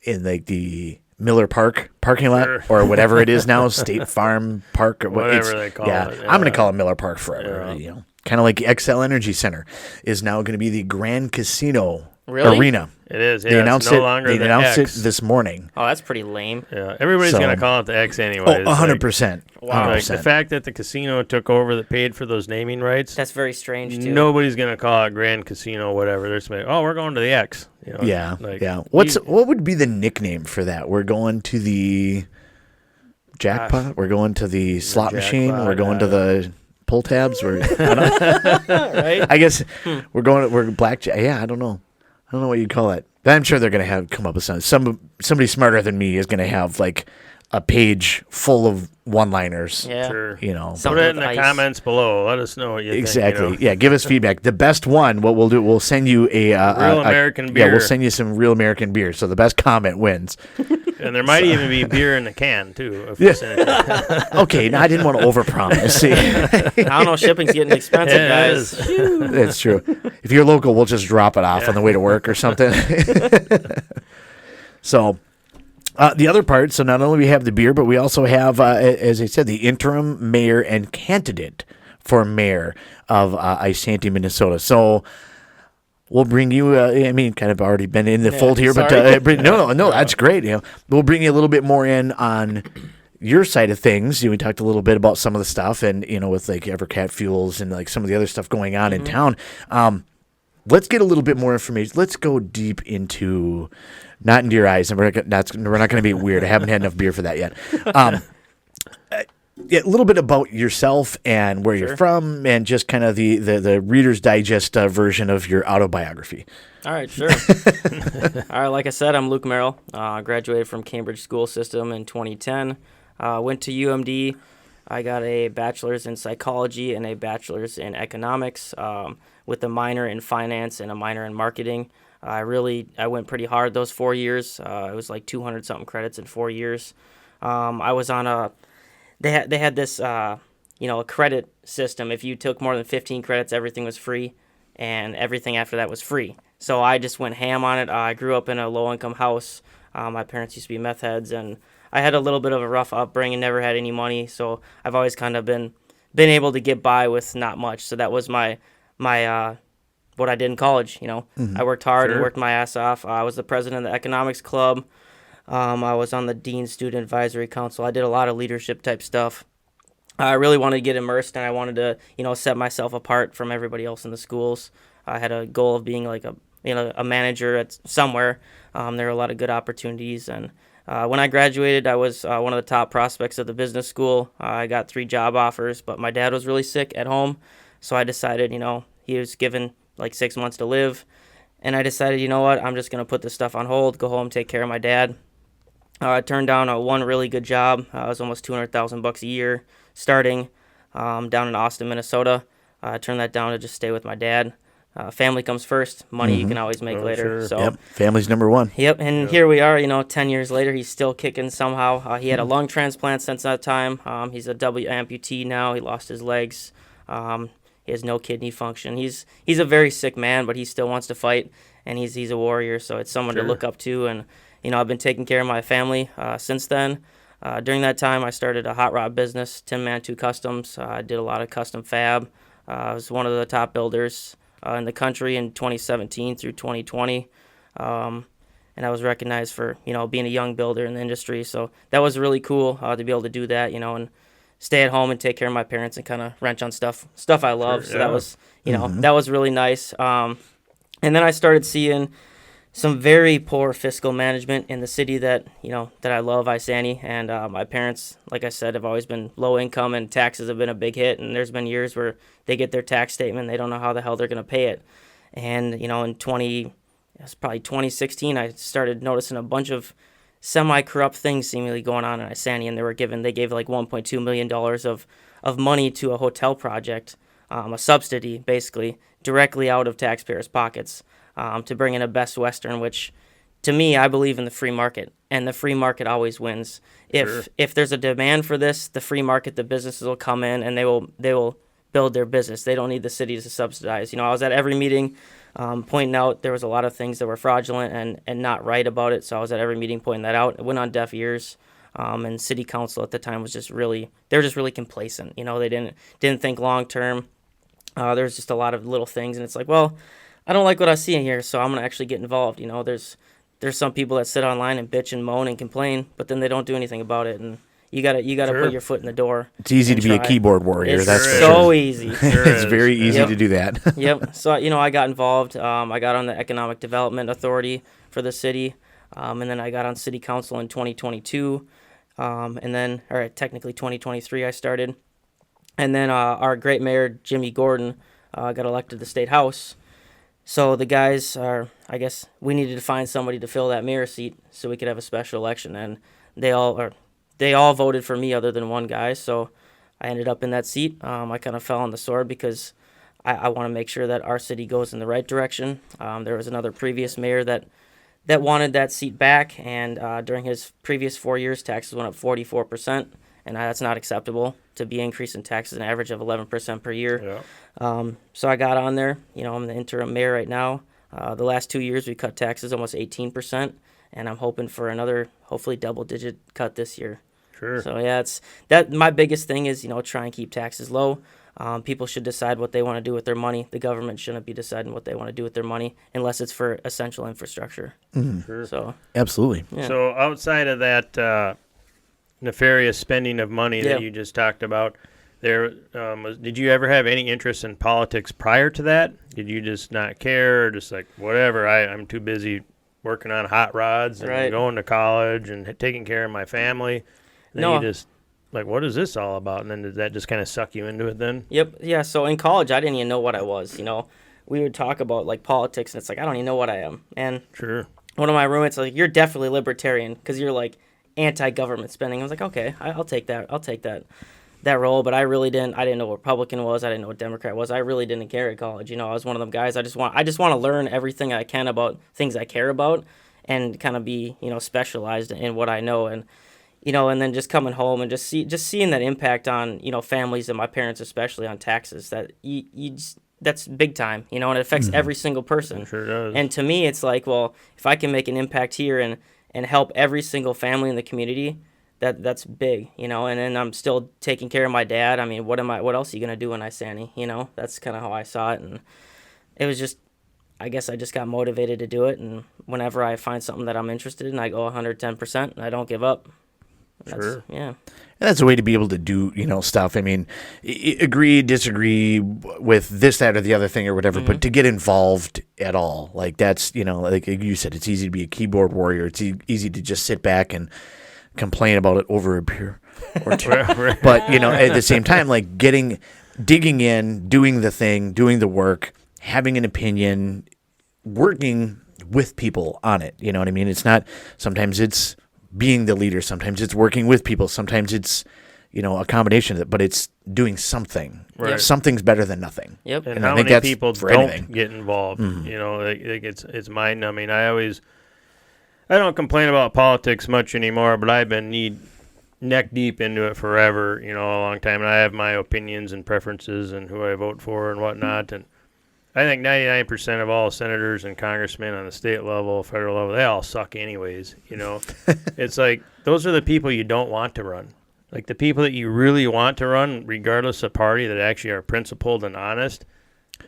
in the Miller Park parking lot Sure. or whatever it is now, State Farm Park or Whatever they call it, I'm going yeah. to call it Miller Park forever. Yeah. Kind of like XL Energy Center is now going to be the Grand Casino Really? Arena. It is. They Yeah, announced it's no it. longer They the announced X. it this morning. Oh, that's pretty lame. Yeah, everybody's So- gonna call it the X anyway. Oh, 100%. Wow. Like the 100%. fact that the casino took over that paid for those naming rights. That's very strange too. Nobody's gonna call it Grand Casino, whatever. They're just like, oh, we're going to the X. You know, Yeah, like, yeah. What would be the nickname for that? We're going to the jackpot. We're going to the slot machine. jackpot, We're going to the pull tabs. We're, Right? I guess we're blackjack. Yeah, I don't know. I don't know what you'd call it. But I'm sure they're gonna come up with something. Somebody smarter than me is gonna have like a page full of one-liners. Yeah. Sure. You know, Put Something it in with the ice. comments below. Let us know what you exactly. think. Yeah, give us feedback. The best one, what we'll do, we'll send you a Real American Yeah, beer. we'll send you some real American beer. So the best comment wins. And there might even be beer in the can too. If we send it. Okay, now I didn't want to overpromise. See, I don't know. Shipping's getting expensive, Yeah, it guys. is. that's true. If you're local, we'll just drop it off on the way to work or something. So. The other part, so not only we have the beer, but we also have, as I said, the interim mayor and candidate for mayor of Isanti, Minnesota. So we'll bring you, kind of already been in the fold here, sorry. but no, that's great. We'll bring you a little bit more in on your side of things. We talked a little bit about some of the stuff and, with like Evercat Fuels and like some of the other stuff going on in town. Let's get a little bit more information. Let's go deep into, not into your eyes, and we're not going to be weird. I haven't had enough beer for that yet. A little bit about yourself and where you're from, and just kind of the Reader's Digest version of your autobiography. All right, sure. All right, like I said, I'm Luke Merrill. Graduated from Cambridge School System in 2010. Went to UMD. I got a bachelor's in psychology and a bachelor's in economics, with a minor in finance and a minor in marketing. I went pretty hard those 4 years. It was like 200 something credits in 4 years. I was on they had this a credit system. If you took more than 15 credits, everything was free, and everything after that was free. So I just went ham on it. I grew up in a low income house. My parents used to be meth heads, and I had a little bit of a rough upbringing. Never had any money, so I've always kind of been able to get by with not much. So that was my what I did in college. I worked hard and worked my ass off. I was the president of the economics club. I was on the Dean Student Advisory Council. I did a lot of leadership type stuff. I really wanted to get immersed, and I wanted to, set myself apart from everybody else in the schools. I had a goal of being like a manager at somewhere. There were a lot of good opportunities, and when I graduated, I was one of the top prospects of the business school. I got 3 job offers, but my dad was really sick at home, so I decided, he was given like 6 months to live, and I decided, you know what, I'm just going to put this stuff on hold, go home, take care of my dad. I turned down one really good job. It was almost $200,000 a year starting down in Austin, Minnesota. I turned that down to just stay with my dad. Family comes first. Money you can always make later. Sure. So, Yep, family's number one. Yep, and here we are, 10 years later, he's still kicking somehow. He had a lung transplant since that time. He's a W amputee now. He lost his legs. He has no kidney function. He's a very sick man, but he still wants to fight, and he's a warrior, so it's someone to look up to. And, I've been taking care of my family since then. During that time, I started a hot rod business, Tin Man 2 Customs. I did a lot of custom fab. I was one of the top builders in the country in 2017 through 2020. And I was recognized for, being a young builder in the industry. So that was really cool to be able to do that, and stay at home and take care of my parents and kind of wrench on stuff I love. So that was, that was really nice. And then I started seeing some very poor fiscal management in the city that I love, Isanti. And my parents, like I said, have always been low income, and taxes have been a big hit. And there's been years where they get their tax statement, they don't know how the hell they're going to pay it. And, in 2016, I started noticing a bunch of semi-corrupt things seemingly going on in Isanti, and they gave like $1.2 million of money to a hotel project, a subsidy, basically, directly out of taxpayers' pockets. To bring in a Best Western, which, to me, I believe in the free market, and the free market always wins. If there's a demand for this, the free market, the businesses will come in, and they will build their business. They don't need the city to subsidize. I was at every meeting pointing out there was a lot of things that were fraudulent and not right about it. So I was at every meeting pointing that out. It went on deaf ears. And city council at the time was they were just really complacent. They didn't think long term. There was just a lot of little things, and it's like, well, I don't like what I see in here, so I'm gonna actually get involved. There's some people that sit online and bitch and moan and complain, but then they don't do anything about it, and you gotta put your foot in the door. It's easy to be a keyboard warrior. It's that's so easy. It's very easy to do that. Yep. So I got involved. I got on the Economic Development Authority for the city, and then I got on City Council in 2022, and then technically 2023 I started, and then our great mayor Jimmy Gordon got elected to the state house. So the guys I guess we needed to find somebody to fill that mayor seat so we could have a special election, and they all voted for me other than one guy. So I ended up in that seat. I kind of fell on the sword because I want to make sure that our city goes in the right direction. There was another previous mayor that wanted that seat back, and during his previous 4 years, taxes went up 44%, and that's not acceptable to be increasing taxes an average of 11% per year. Yeah. So I got on there. I'm the interim mayor right now. The last 2 years, we cut taxes almost 18%, and I'm hoping for another, hopefully double-digit cut this year. Sure. So yeah, it's that. My biggest thing is try and keep taxes low. People should decide what they want to do with their money. The government shouldn't be deciding what they want to do with their money unless it's for essential infrastructure. Mm-hmm. Sure. So absolutely. Yeah. So outside of that nefarious spending of money that you just talked about, did you ever have any interest in politics prior to that? Did you just not care, or just like whatever? I'm too busy working on hot rods and going to college and taking care of my family. Then you just like, what is this all about? And then did that just kind of suck you into it then? Yep. Yeah. So in college, I didn't even know what I was. We would talk about like politics, and it's like I don't even know what I am. And sure, one of my roommates was like, "You're definitely libertarian because you're like anti-government spending." I was like, "Okay, I'll take that. I'll take that role." But I really didn't. I didn't know what Republican was. I didn't know what Democrat was. I really didn't care at college. I was one of them guys. I just want to learn everything I can about things I care about, and kind of be specialized in what I know. And and then just coming home and just seeing that impact on families and my parents especially on taxes, that that's big time, and it affects every single person. It sure does. And to me, it's like, well, if I can make an impact here and help every single family in the community, that's big, and then I'm still taking care of my dad. I mean, what else are you gonna do in Isanti? That's kind of how I saw it, and it was just, I guess I just got motivated to do it. And whenever I find something that I'm interested in, I go 110%, and I don't give up. Sure. Yeah. And that's a way to be able to do, stuff. I mean, agree, disagree with this, that, or the other thing or whatever, but to get involved at all, like that's, like you said, it's easy to be a keyboard warrior. It's easy to just sit back and complain about it over a beer or two. But, at the same time, like digging in, doing the thing, doing the work, having an opinion, working with people on it. You know what I mean? It's not, sometimes it's being the leader, sometimes it's working with people, sometimes it's a combination of it, but it's doing something. Right. Something's better than nothing. Yep. And I how think many that's people for don't anything. get involved? It's mind numbing. I don't complain about politics much anymore, but I've been neck deep into it forever, a long time, and I have my opinions and preferences and who I vote for and whatnot. And I think 99% of all senators and congressmen on the state level, federal level, they all suck anyways, It's like, those are the people you don't want to run. Like, the people that you really want to run, regardless of party, that actually are principled and honest.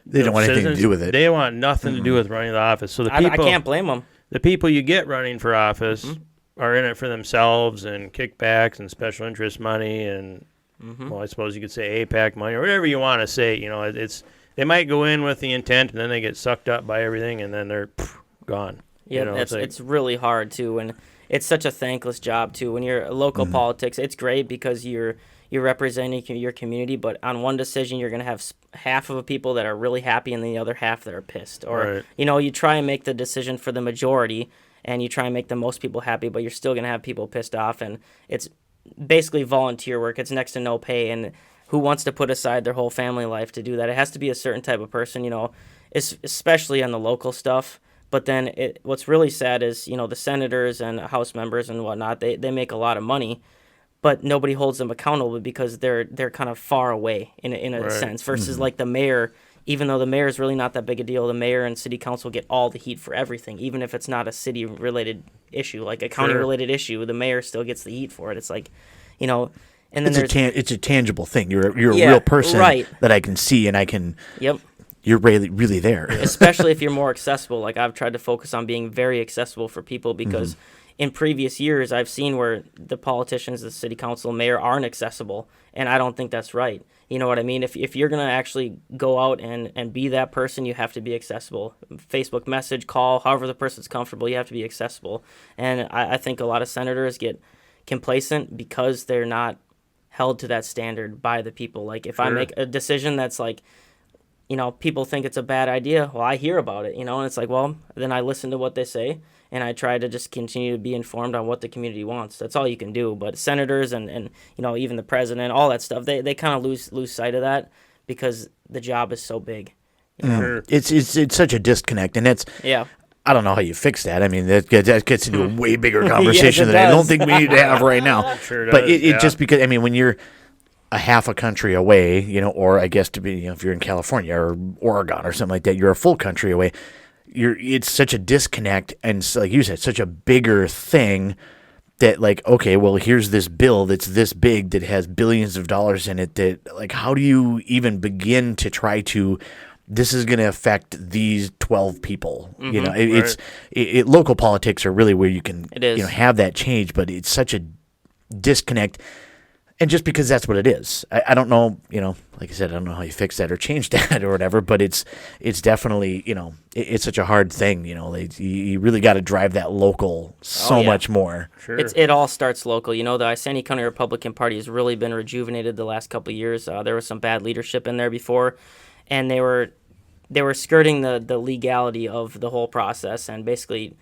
They don't want anything to do with it. They want nothing to do with running the office. So I can't blame them. The people you get running for office are in it for themselves and kickbacks and special interest money and, well, I suppose you could say APAC money or whatever you want to say. They might go in with the intent, and then they get sucked up by everything, and then they're gone. Yeah, it's really hard too, and it's such a thankless job too. When you're local politics, it's great because you're representing your community, but on one decision, you're going to have half of the people that are really happy and the other half that are pissed. Or you try and make the decision for the majority, and you try and make the most people happy, but you're still going to have people pissed off, and it's basically volunteer work. It's next to no pay, and who wants to put aside their whole family life to do that? It has to be a certain type of person, especially on the local stuff. But then what's really sad is, the senators and House members and whatnot, they make a lot of money, but nobody holds them accountable because they're kind of far away in a Right. sense. Versus like the mayor, even though the mayor is really not that big a deal, the mayor and city council get all the heat for everything, even if it's not a city related issue, like a county related issue. The mayor still gets the heat for it. It's like, you know, and then It's a tangible thing. You're a Yeah, real person right. that I can see, and I can. Yep. You're really there. Especially if you're more accessible. Like I've tried to focus on being very accessible for people because in previous years I've seen where the politicians, the city council, mayor aren't accessible, and I don't think that's right. You know what I mean? If you're going to actually go out and be that person, you have to be accessible. Facebook message, call, however the person's comfortable, you have to be accessible. And I think a lot of senators get complacent because they're not held to that standard by the people. Like if I make a decision that's like, you know, people think it's a bad idea, well, I hear about it, you know, and it's like, well, then I listen to what they say, and I try to just continue to be informed on what the community wants. That's all you can do. But senators and you know, even the president, all that stuff, they kind of lose sight of that because the job is so big. You know? It's such a disconnect, and that's I don't know how you fix that. I mean, that gets into a way bigger conversation Yes, it that I don't does. think we need to have right now. Sure But does, it just because, I mean, when you're a half a country away, you know, or I guess to be, you know, if you're in California or Oregon or something like that, you're a full country away. It's such a disconnect, and so, like you said, such a bigger thing that, like, okay, well, here's this bill that's this big that has billions of dollars in it. That, like, how do you even begin to try to? This is going to affect these 12 people. You know, local politics are really where you can, is. you know, have that change, but it's such a disconnect. And just because that's what it is, I don't know, you know, like I said, I don't know how you fix that or change that or whatever, but it's definitely, you know, it's such a hard thing, you know, you really got to drive that local so much more. Sure. It all starts local. You know, the Isanti County Republican Party has really been rejuvenated the last couple of years. There was some bad leadership in there before, and they were skirting the legality of the whole process and basically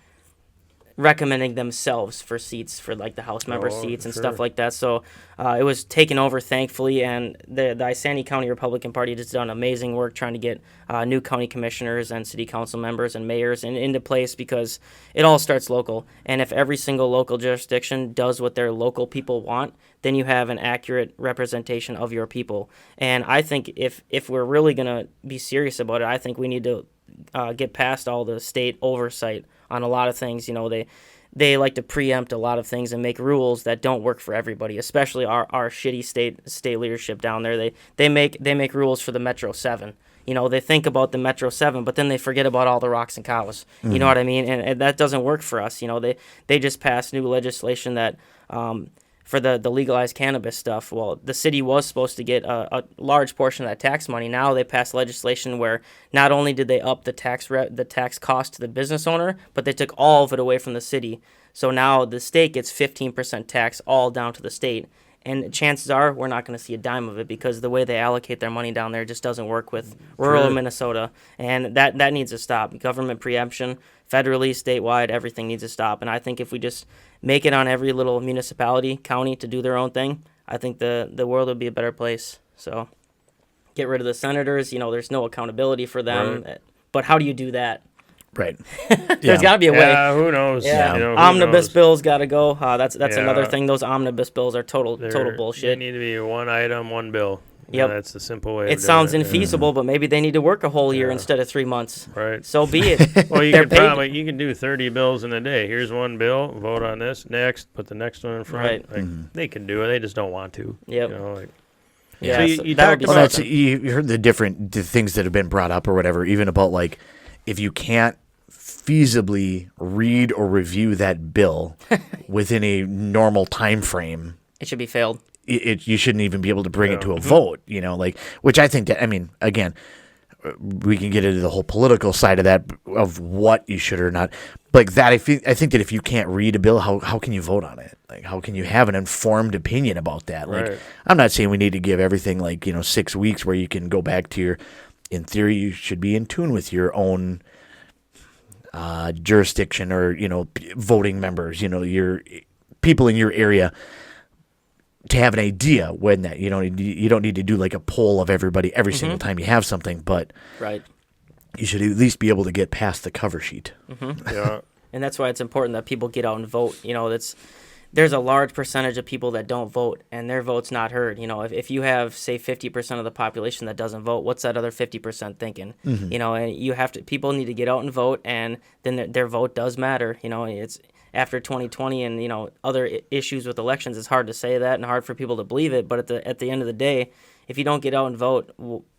recommending themselves for seats for like the House member seats and stuff like that. So it was taken over, thankfully, and the Isanti County Republican Party has done amazing work trying to get new county commissioners and city council members and mayors into place because it all starts local. And if every single local jurisdiction does what their local people want, then you have an accurate representation of your people. And I think if we're really going to be serious about it, I think we need to get past all the state oversight on a lot of things. You know, they like to preempt a lot of things and make rules that don't work for everybody, especially our shitty state leadership down there. They make rules for the Metro 7. You know, they think about the Metro 7, but then they forget about all the rocks and cows. You know what I mean? And that doesn't work for us. You know, they just passed new legislation that for the legalized cannabis stuff. Well, the city was supposed to get a large portion of that tax money. Now they passed legislation where not only did they up the tax cost to the business owner, but they took all of it away from the city. So now the state gets 15% tax all down to the state. And chances are we're not going to see a dime of it because the way they allocate their money down there just doesn't work with rural Minnesota. And that needs to stop. Government preemption, federally, statewide, everything needs to stop. And I think if we just make it on every little municipality, county to do their own thing, I think the world would be a better place. So get rid of the senators. You know, there's no accountability for them. Right. But how do you do that? Right. There's got to be a way. Yeah, who knows? Yeah, You know, who omnibus knows? bills got to go. That's another Yeah. thing. Those omnibus bills are total They bullshit. need to be one item, one bill. You Yep. know, that's the simple way. It sounds infeasible, but maybe they need to work a whole year instead of 3 months. Right. So be it. Well, you They're can paid. you can do 30 bills in a day. Here's one bill. Vote on this. Next, put the next one in front. Right. Like, They can do it. They just don't want to. Yep. You know, like, Yeah, So you that would talked be Well, about- that's you heard the things that have been brought up or whatever, even about like if you can't feasibly read or review that bill within a normal time frame, It should be failed. you shouldn't even be able to bring it to a vote. You know, like which I think that I mean again. We can get into the whole political side of that, of what you should or not. Like that, I think that if you can't read a bill, how can you vote on it? Like, how can you have an informed opinion about that? Like, Right. I'm not saying we need to give everything like 6 weeks where you can go back to your. In theory, you should be in tune with your own jurisdiction or voting members. Your people in your area. To have an idea when that you don't need to do like a poll of everybody every single time you have something, but Right. you should at least be able to get past the cover sheet. yeah. And that's why it's important that people get out and vote. there's a large percentage of people that don't vote, and their vote's not heard. If you have, say, 50% of the population that doesn't vote, what's that other 50% thinking? And people need to get out and vote, and then their vote does matter. It's after 2020 and, other issues with elections, it's hard to say that and hard for people to believe it. But at the end of the day, if you don't get out and vote,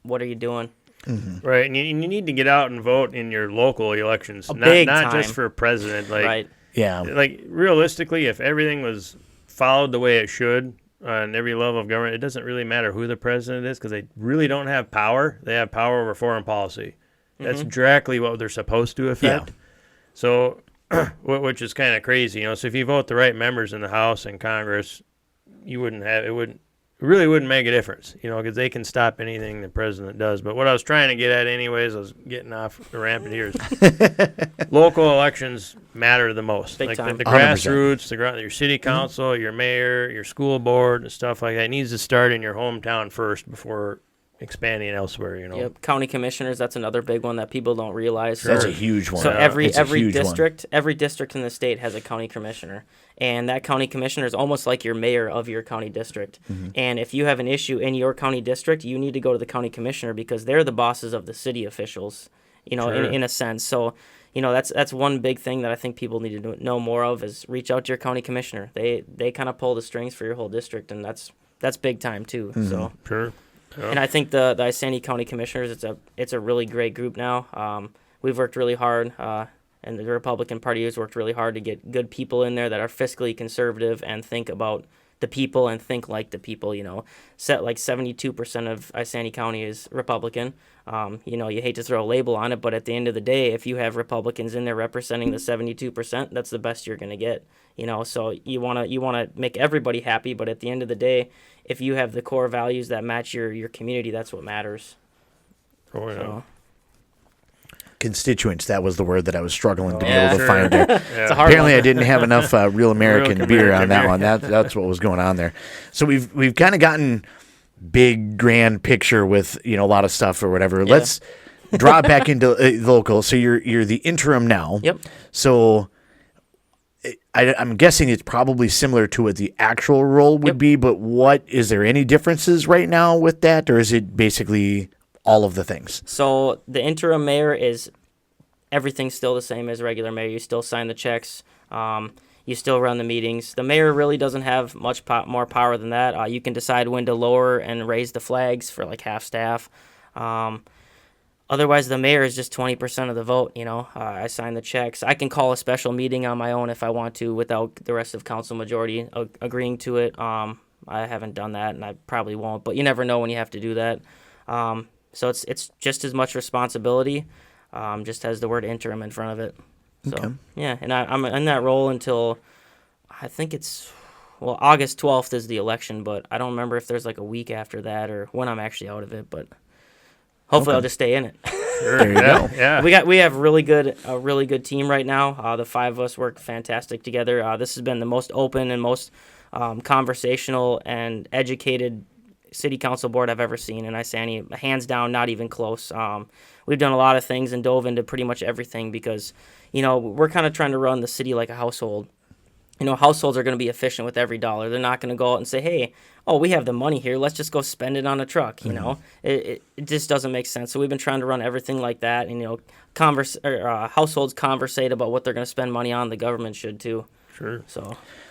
what are you doing? Mm-hmm. Right, and you need to get out and vote in your local elections, Big not time. just for president. Right. Yeah. Like, realistically, if everything was followed the way it should on every level of government, it doesn't really matter who the president is because they really don't have power. They have power over foreign policy. That's directly what they're supposed to affect. Yeah. So, which is kind of crazy. So if you vote the right members in the House and Congress, it really wouldn't make a difference, because they can stop anything the president does. But what I was trying to get at anyways, I was getting off the rampant here, is local elections matter the most. Big like time. the grassroots, your city council, your mayor, your school board, and stuff like that. It needs to start in your hometown first before expanding elsewhere, Yep. County commissioners, that's another big one that people don't realize. That's a huge one. So It's a every huge one. district in the state has a county commissioner, and that county commissioner is almost like your mayor of your county district. And if you have an issue in your county district, you need to go to the county commissioner because they're the bosses of the city officials, in a sense. So, that's one big thing that I think people need to know more of is reach out to your county commissioner. They kind of pull the strings for your whole district, and that's big time too. So Sure. Yeah. And I think the Isanti County Commissioners, it's a really great group now. We've worked really hard, and the Republican Party has worked really hard to get good people in there that are fiscally conservative and think about the people and think like the people. Set like 72% of Isanti County is Republican. You hate to throw a label on it, but at the end of the day, if you have Republicans in there representing the 72%, that's the best you're going to get. So you want to make everybody happy, but at the end of the day, if you have the core values that match your community, that's what matters. Oh, yeah. So, Constituents, that was the word that I was struggling to be Yeah. able to find there. It's a hard Apparently, one. I didn't have enough real American Real beer American on that beer. one. That's what was going on there. So we've kind of gotten big, grand picture with a lot of stuff or whatever. Yeah. Let's draw it back into local. So you're the interim now. Yep. So I'm guessing it's probably similar to what the actual role would Yep. be. But is there any differences right now with that, or is it basically all of the things? So the interim mayor is everything's still the same as regular mayor. You still sign the checks. You still run the meetings. The mayor really doesn't have much more power than that. You can decide when to lower and raise the flags for like half staff. Otherwise, the mayor is just 20% of the vote. I sign the checks. I can call a special meeting on my own if I want to without the rest of council majority agreeing to it. I haven't done that, and I probably won't. But you never know when you have to do that. So it's just as much responsibility, just has the word interim in front of it. So, Okay. yeah, and I'm in that role until I think August 12th is the election, but I don't remember if there's like a week after that or when I'm actually out of it, but hopefully I'll just stay in it. Sure. There you go. Yeah. We have a really good team right now. The five of us work fantastic together. This has been the most open and most conversational and educated city council board I've ever seen in Isanti, hands down, not even close. We've done a lot of things and dove into pretty much everything because, we're kind of trying to run the city like a household. Households are going to be efficient with every dollar. They're not going to go out and say, hey, we have the money here. Let's just go spend it on a truck. It just doesn't make sense. So we've been trying to run everything like that. And, households conversate about what they're going to spend money on. The government should too. Sure.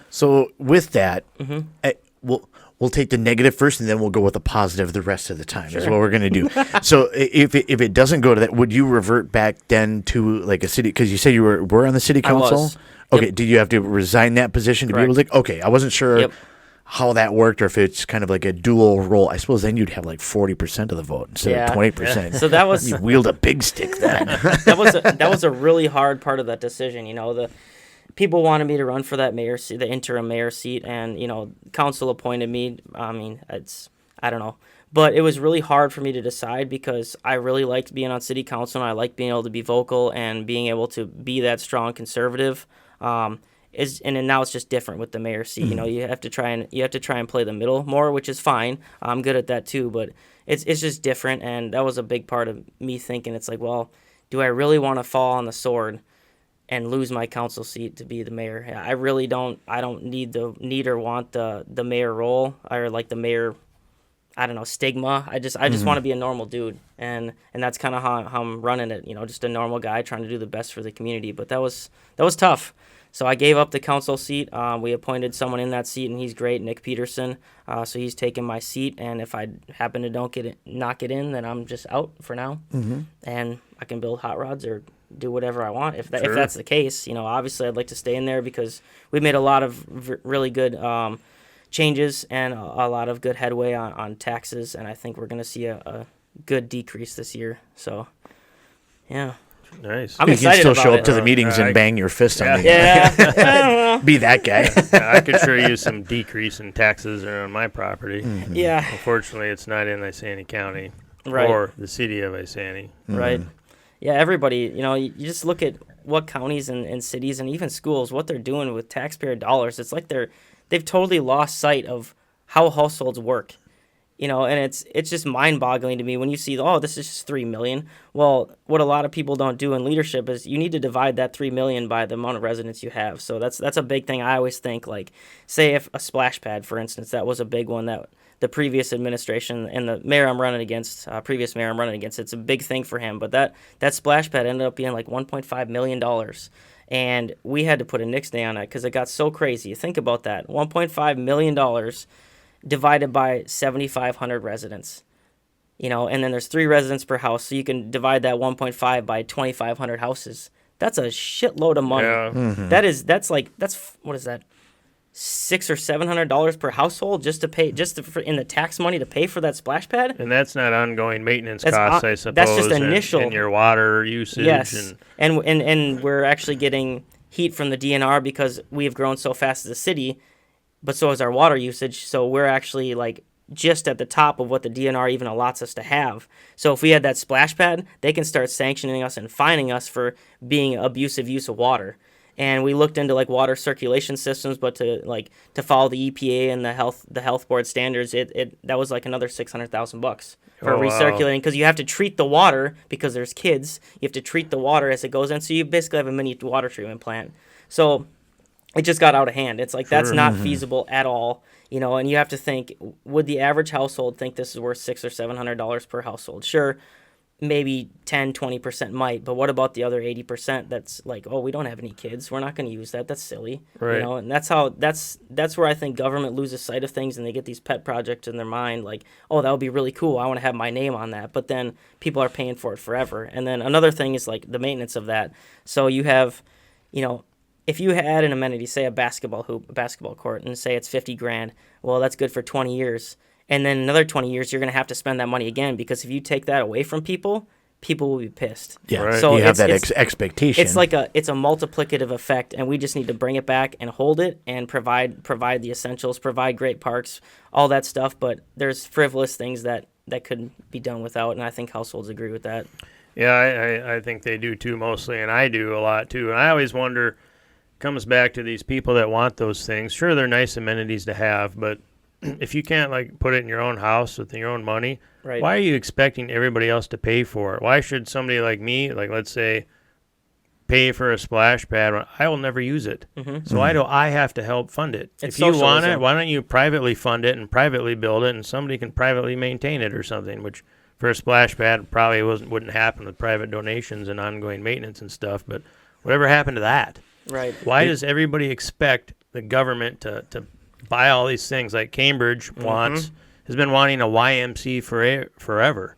So with that, we'll take the negative first, and then we'll go with the positive the rest of the time. Is what we're going to do. So if it doesn't go to that, would you revert back then to like a city? Because you said you were on the city council. I was. Okay. Yep. Did you have to resign that position to be able to? Okay, I wasn't sure Yep. how that worked, or if it's kind of like a dual role. I suppose then you'd have like 40% of the vote instead of 20%. So that was You wield a big stick then. that was a really hard part of that decision. The people wanted me to run for that mayor seat, the interim mayor seat, and council appointed me. I mean, I don't know, but it was really hard for me to decide because I really liked being on city council and I liked being able to be vocal and being able to be that strong conservative. And then now it's just different with the mayor seat. You have to try and play the middle more, which is fine. I'm good at that too, but it's just different, and that was a big part of me thinking it's like, well, do I really want to fall on the sword and lose my council seat to be the mayor. I really don't. I don't need or want the mayor role or like the mayor. I don't know, stigma. I just want to be a normal dude, and that's kind of how I'm running it. Just a normal guy trying to do the best for the community. But that was tough. So I gave up the council seat. We appointed someone in that seat, and he's great, Nick Peterson. So he's taking my seat, and if I happen to not get in, then I'm just out for now, and I can build hot rods or do whatever I want. If that's the case, obviously I'd like to stay in there because we made a lot of really good changes and a lot of good headway on taxes, and I think we're going to see a good decrease this year. So, yeah. Nice. I'm you excited can still about show it. up to the meetings and bang your fist on the Yeah. be that guy. I could sure use some decrease in taxes on my property. Yeah. Unfortunately, it's not in Isanti County Right. or the city of Isanti. Right. Yeah, everybody, you just look at what counties and cities and even schools, what they're doing with taxpayer dollars. It's like they've totally lost sight of how households work. And it's just mind-boggling to me when you see, this is just $3 million. Well, what a lot of people don't do in leadership is you need to divide that $3 million by the amount of residents you have. So that's a big thing. I always think, like, say if a splash pad, for instance, that was a big one that the previous administration and the mayor I'm running against, previous mayor I'm running against, it's a big thing for him. But that splash pad ended up being like $1.5 million. And we had to put a nix day on it because it got so crazy. Think about that. $1.5 million divided by 7,500 residents, and then there's 3 residents per house. So you can divide that 1.5 by 2,500 houses. That's a shitload of money. Yeah. That's what is that? $600 or $700 per household just in the tax money to pay for that splash pad. And that's not ongoing maintenance costs, I suppose. That's just initial. And your water usage. Yes, and we're actually getting heat from the DNR because we've grown so fast as a city, but so is our water usage. So we're actually like just at the top of what the DNR even allots us to have. So if we had that splash pad, they can start sanctioning us and fining us for being abusive use of water. And we looked into like water circulation systems, but to follow the EPA and the health board standards, that was like another $600,000 for recirculating, because you have to treat the water because there's kids. You have to treat the water as it goes in, so you basically have a mini water treatment plant. So it just got out of hand. It's like that's not feasible at all, And you have to think: would the average household think this is worth $600 or $700 per household? Sure. Maybe 10-20% might, but what about the other 80% that's like, we don't have any kids, we're not going to use that, that's silly, right. And that's where I think government loses sight of things, and they get these pet projects in their mind, like, that would be really cool, I want to have my name on that, but then people are paying for it forever. And then another thing is like the maintenance of that. So you have, if you add an amenity, say a basketball court, and say it's $50,000, well, that's good for 20 years. And then another 20 years, you're going to have to spend that money again, because if you take that away from people, people will be pissed. Yeah, right. So you have that expectation. It's it's a multiplicative effect, and we just need to bring it back and hold it and provide the essentials, provide great parks, all that stuff. But there's frivolous things that could be done without, and I think households agree with that. Yeah, I think they do too, mostly, and I do a lot too. And I always wonder, comes back to these people that want those things. Sure, they're nice amenities to have, but if you can't put it in your own house with your own money, right. Why are you expecting everybody else to pay for it? Why should somebody like me, let's say, pay for a splash pad when I will never use it? So why do I have to help fund it? It's if you want socialism. it, why don't you privately fund it and privately build it, and somebody can privately maintain it or something, which for a splash pad probably wouldn't happen with private donations and ongoing maintenance and stuff, but whatever happened to that? Right. Why does everybody expect the government to buy all these things? Like Cambridge has been wanting a YMC forever.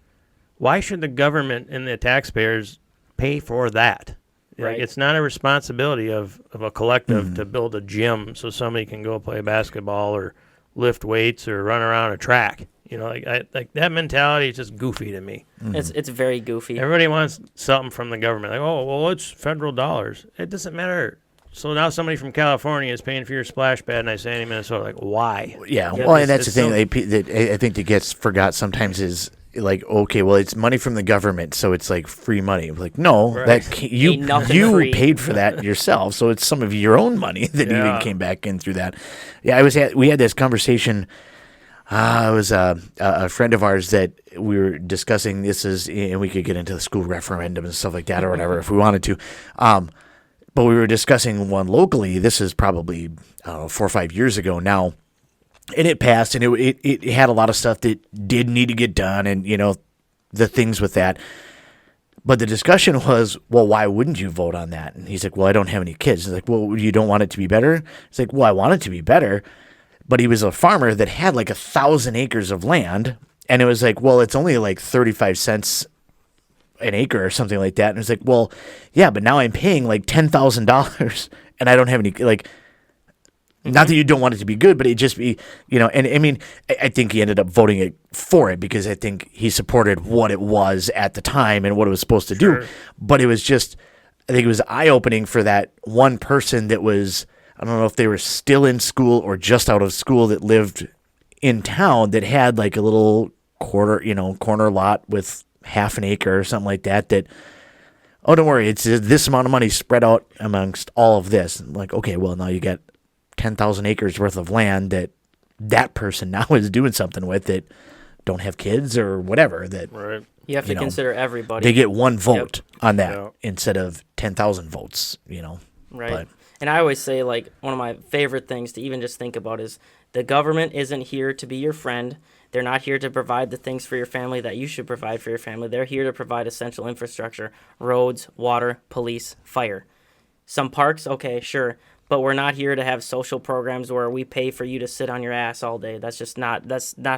Why should the government and the taxpayers pay for that? Right. It's not a responsibility of a collective to build a gym so somebody can go play basketball or lift weights or run around a track. That mentality is just goofy to me. It's very goofy. Everybody wants something from the government. It's federal dollars. It doesn't matter. So now somebody from California is paying for your splash pad in Isanti, Minnesota. Why? Yeah, and that's the thing that I think that gets forgot sometimes is it's money from the government, so it's like free money. Like, no, right. you free. paid for that yourself, so it's some of your own money that even came back in through that. Yeah, we had this conversation. It was a friend of ours that we were discussing. And we could get into the school referendum and stuff like that or whatever if we wanted to. But we were discussing one locally. This is probably, I don't know, 4 or 5 years ago now. And it passed, and it had a lot of stuff that did need to get done, and, the things with that. But the discussion was, well, why wouldn't you vote on that? And he's like, well, I don't have any kids. He's like, well, you don't want it to be better? He's like, well, I want it to be better. But he was a farmer that had like 1,000 acres of land. And it was like, well, it's only like 35 cents an acre or something like that. And it's like, well, yeah, but now I'm paying like $10,000 and I don't have any, like, not that you don't want it to be good, but it just be, and I mean, I think he ended up voting for it because I think he supported what it was at the time and what it was supposed to do. But it was just, I think it was eye-opening for that one person that was, I don't know if they were still in school or just out of school, that lived in town, that had like a little corner lot with half an acre or something like that, oh, don't worry, it's this amount of money spread out amongst all of this. I'm like, okay, well, now you got 10,000 acres worth of land that person now is doing something with, that don't have kids or whatever. That right. You have to consider everybody. They get one vote on that instead of 10,000 votes, Right. But, and I always say, like, one of my favorite things to even just think about is the government isn't here to be your friend. They're not here to provide the things for your family that you should provide for your family. They're here to provide essential infrastructure: roads, water, police, fire. Some parks, okay, sure. But we're not here to have social programs where we pay for you to sit on your ass all day. That's not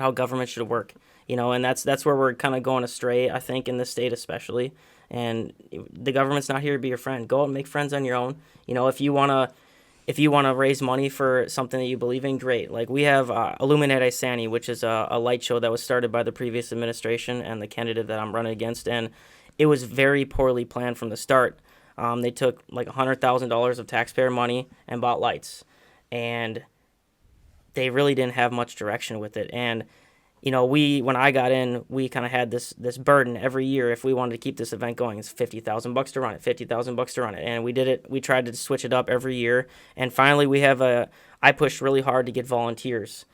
how government should work. And that's where we're kind of going astray, I think, in this state especially. And the government's not here to be your friend. Go out and make friends on your own. If you want to raise money for something that you believe in, great. Like, we have Illuminate Isanti, which is a light show that was started by the previous administration and the candidate that I'm running against, and it was very poorly planned from the start. They took like $100,000 of taxpayer money and bought lights, and they really didn't have much direction with it. And when I got in, we kind of had this burden every year. If we wanted to keep this event going, it's $50,000 to run it, $50,000 to run it, and we did it. We tried to switch it up every year, and finally I pushed really hard to get volunteers.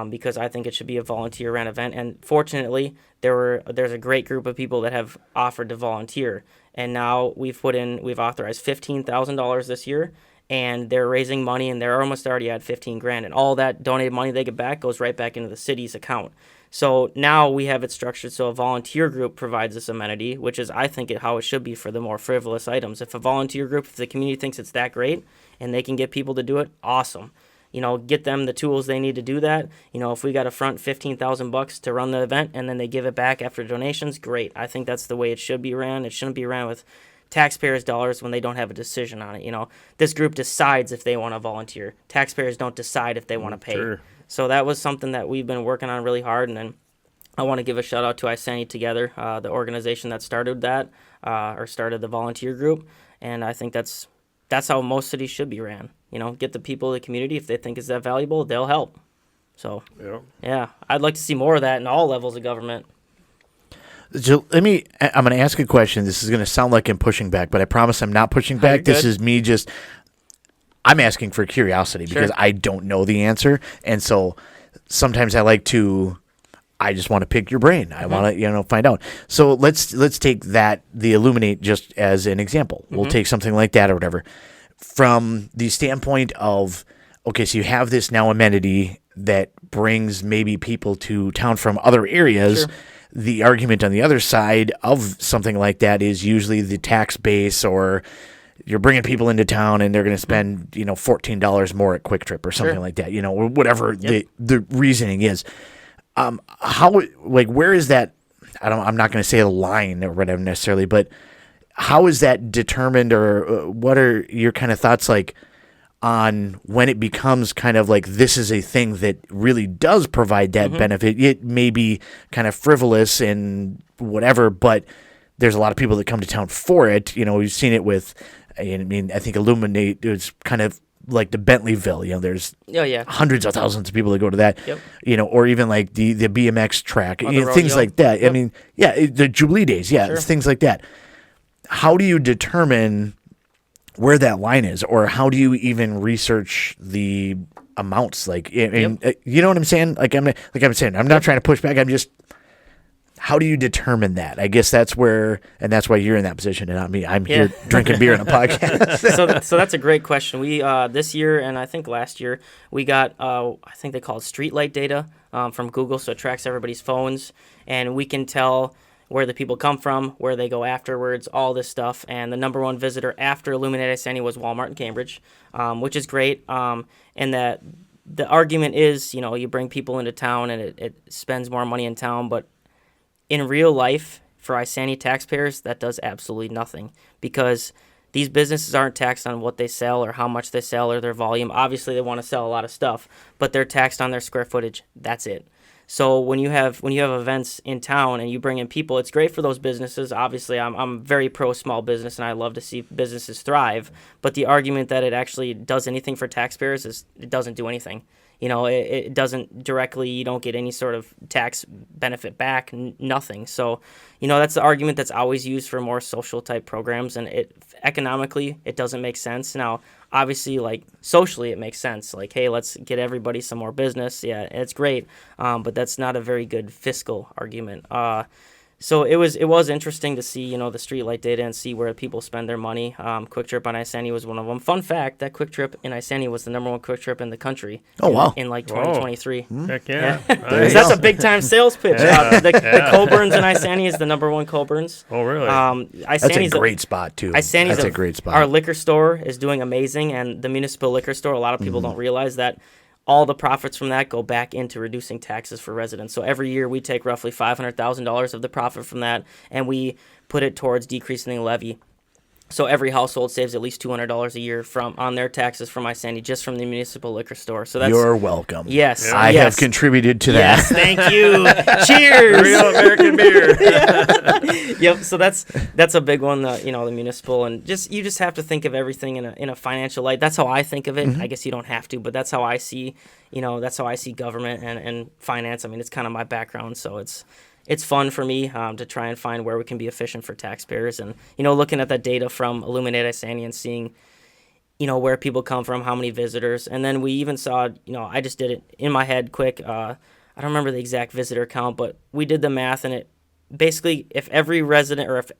Because I think it should be a volunteer-run event. And fortunately, there's a great group of people that have offered to volunteer. And now we've authorized $15,000 this year, and they're raising money, and they're almost already at $15,000. And all that donated money they get back goes right back into the city's account. So now we have it structured so a volunteer group provides this amenity, which is, I think, how it should be for the more frivolous items. If the community thinks it's that great and they can get people to do it, awesome. Get them the tools they need to do that. If we got to front $15,000 to run the event and then they give it back after donations, great. I think that's the way it should be ran. It shouldn't be ran with taxpayers' dollars when they don't have a decision on it. This group decides if they want to volunteer. Taxpayers don't decide if they want to pay. Sure. So that was something that we've been working on really hard. And then I want to give a shout out to Isanti Together, the organization that started that, or started the volunteer group. And I think that's how most cities should be ran. Get the people of the community. If they think it's that valuable, they'll help. So, yeah, I'd like to see more of that in all levels of government. So I'm going to ask a question. This is going to sound like I'm pushing back, but I promise I'm not pushing back. This is me I'm asking for curiosity because I don't know the answer. And so sometimes I just want to pick your brain. I want to, find out. So let's take the Illuminate just as an example. We'll take something like that or whatever. From the standpoint of, okay, so you have this now amenity that brings maybe people to town from other areas. Sure. The argument on the other side of something like that is usually the tax base, or you're bringing people into town and they're going to spend, $14 more at Quick Trip or something like that, or whatever the reasoning is. Where is that? I'm not going to say a line or whatever necessarily, but how is that determined, or what are your kind of thoughts on when it becomes kind of like this is a thing that really does provide that benefit? It may be kind of frivolous and whatever, but there's a lot of people that come to town for it. We've seen it with, I think Illuminate is kind of like the Bentleyville, there's hundreds of thousands of people that go to that, or even like the BMX track, things like that. The Jubilee Days, things like that. How do you determine where that line is, or how do you even research the amounts? You know what I'm saying? I'm not trying to push back. how do you determine that? I guess that's where, and that's why you're in that position and not me. I'm here drinking beer on a podcast. So that's a great question. We this year and I think last year we got I think they call it streetlight data from Google, so it tracks everybody's phones, and we can tell where the people come from, where they go afterwards, all this stuff. And the number one visitor after Illuminate Isanti was Walmart in Cambridge, which is great. And that the argument is, you bring people into town and it spends more money in town, but in real life, for Isanti taxpayers, that does absolutely nothing, because these businesses aren't taxed on what they sell or how much they sell or their volume. Obviously, they want to sell a lot of stuff, but they're taxed on their square footage. That's it. So when you have events in town and you bring in people, it's great for those businesses. Obviously, I'm very pro small business and I love to see businesses thrive. But the argument that it actually does anything for taxpayers is it doesn't do anything. It doesn't directly, you don't get any sort of tax benefit back, nothing. So, that's the argument that's always used for more social type programs, and economically, it doesn't make sense. Now, obviously, like socially, it makes sense. Like, hey, let's get everybody some more business. Yeah, it's great, but that's not a very good fiscal argument. So it was interesting to see, the streetlight data and see where people spend their money. Quick Trip on Isanti was one of them. Fun fact, that Quick Trip in Isanti was the number one Quick Trip in the country. Oh, wow. In like 2023. Heck yeah. Because that's a big time sales pitch. The Coburns in Isanti is the number one Coburns. Oh, really? That's a great spot, too. Isanti's that's a great spot. Our liquor store is doing amazing, and the municipal liquor store, a lot of people don't realize that all the profits from that go back into reducing taxes for residents. So every year we take roughly $500,000 of the profit from that, and we put it towards decreasing the levy. So every household saves at least $200 a year on their taxes from Isanti, just from the municipal liquor store. So that's You're welcome. Yes, yeah. I have contributed to that. Yes, thank you. Cheers. Real American beer. Yep. So that's a big one. The municipal, and you just have to think of everything in a financial light. That's how I think of it. I guess you don't have to, but that's how I see. That's how I see government and finance. I mean, it's kind of my background, so it's fun for me to try and find where we can be efficient for taxpayers. And, looking at that data from Illuminate Isanti and seeing, where people come from, how many visitors. And then we even saw, I just did it in my head quick. I don't remember the exact visitor count, but we did the math. And it basically, if every resident, or if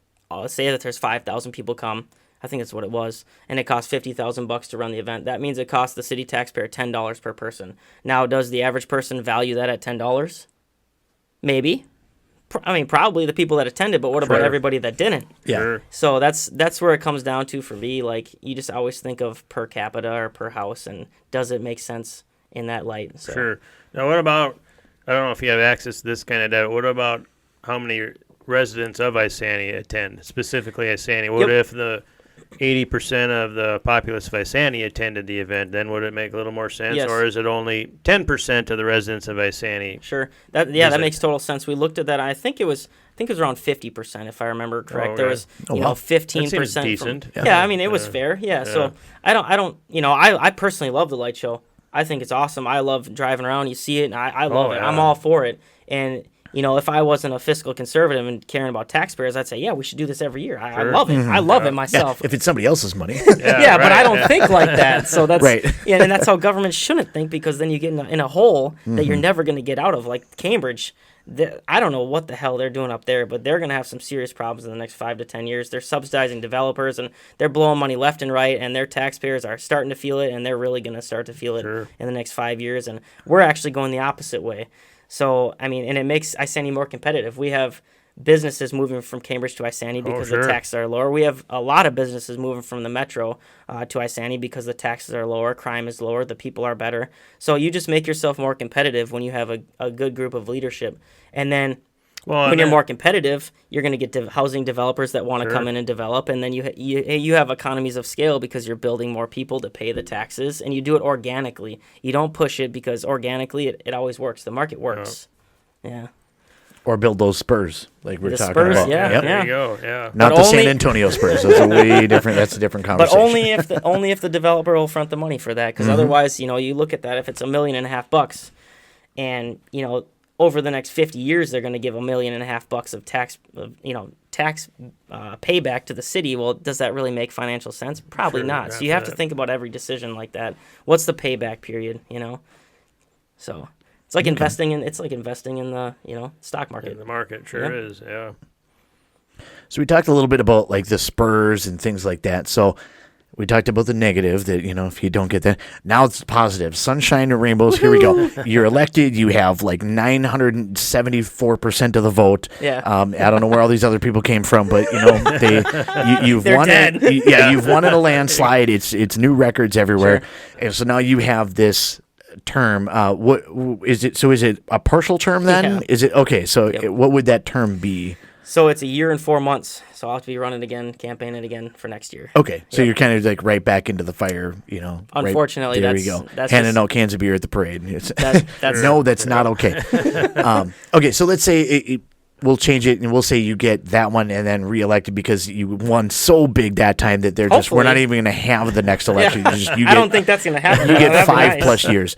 say that there's 5,000 people come, I think that's what it was, and it costs $50,000 to run the event. That means it costs the city taxpayer $10 per person. Now, does the average person value that at $10? Maybe. I mean, probably the people that attended, but what about everybody that didn't? Yeah. Sure. So that's where it comes down to for me. Like, you just always think of per capita or per house, and does it make sense in that light? So. Sure. Now, what about, I don't know if you have access to this kind of data, what about how many residents of Isanti attend, specifically Isanti? What if the 80% of the populace of Isanti attended the event? Then would it make a little more sense? Yes. Or is it only 10% of the residents of Isanti? Sure. That makes total sense. We looked at that. I think it was around 50%, if I remember correct. There was 15%. That seems decent. I mean, it was fair. Yeah. So I personally love the light show. I think it's awesome. I love driving around. You see it, and I love it. Yeah. I'm all for it. And if I wasn't a fiscal conservative and caring about taxpayers, I'd say, yeah, we should do this every year. I love it. I love it myself. Yeah, if it's somebody else's money. But I don't think like that. So that's right. Yeah, and that's how government shouldn't think, because then you get in a hole that you're never going to get out of. Like Cambridge, I don't know what the hell they're doing up there, but they're going to have some serious problems in the next 5 to 10 years. They're subsidizing developers, and they're blowing money left and right, and their taxpayers are starting to feel it, and they're really going to start to feel it in the next 5 years. And we're actually going the opposite way. So, I mean, and it makes Isanti more competitive. We have businesses moving from Cambridge to Isanti because the taxes are lower. We have a lot of businesses moving from the metro to Isanti because the taxes are lower, crime is lower, the people are better. So you just make yourself more competitive when you have a good group of leadership. And then when you're more competitive, you're going to get housing developers that want to come in and develop, and then you have economies of scale because you're building more people to pay the taxes, and you do it organically. You don't push it, because organically it always works. The market works. Yeah. Or build those Spurs, like we're talking Spurs, about. Yeah. There you go. Yeah. Not the San Antonio Spurs. That's a way different. That's a different But conversation. only if the developer will front the money for that, because otherwise, you look at that. If it's $1.5 million, and over the next 50 years, they're going to give $1.5 million of tax payback to the city. Well, does that really make financial sense? Probably not. So you have to think about every decision like that. What's the payback period? So It's like investing in the stock market. In the market, sure is, yeah. So we talked a little bit about like the spurs and things like that. So we talked about the negative that, if you don't get that. Now it's positive. Sunshine and rainbows. Here we go. You're elected. You have like 974% of the vote. Yeah. I don't know where all these other people came from, but you've They're won dead. it. Yeah, you've won in a landslide. It's new records everywhere. Sure. And so now you have this term. What is it? So is it a partial term then? Yeah. Is it okay? So Yep. what would that term be? So it's a year and 4 months. So I'll have to be running again, campaigning again for next year. Okay, so Yep. you're kind of like right back into the fire, Unfortunately, there that's we go. that's Handing just- out cans of beer at the parade. that's No, that's not okay. Okay, so let's say we'll change it and we'll say you get that one and then reelected because you won so big that time that we're Hopefully. not even going to have the next election. I don't think that's gonna happen. you get That'd be 5 nice. plus years.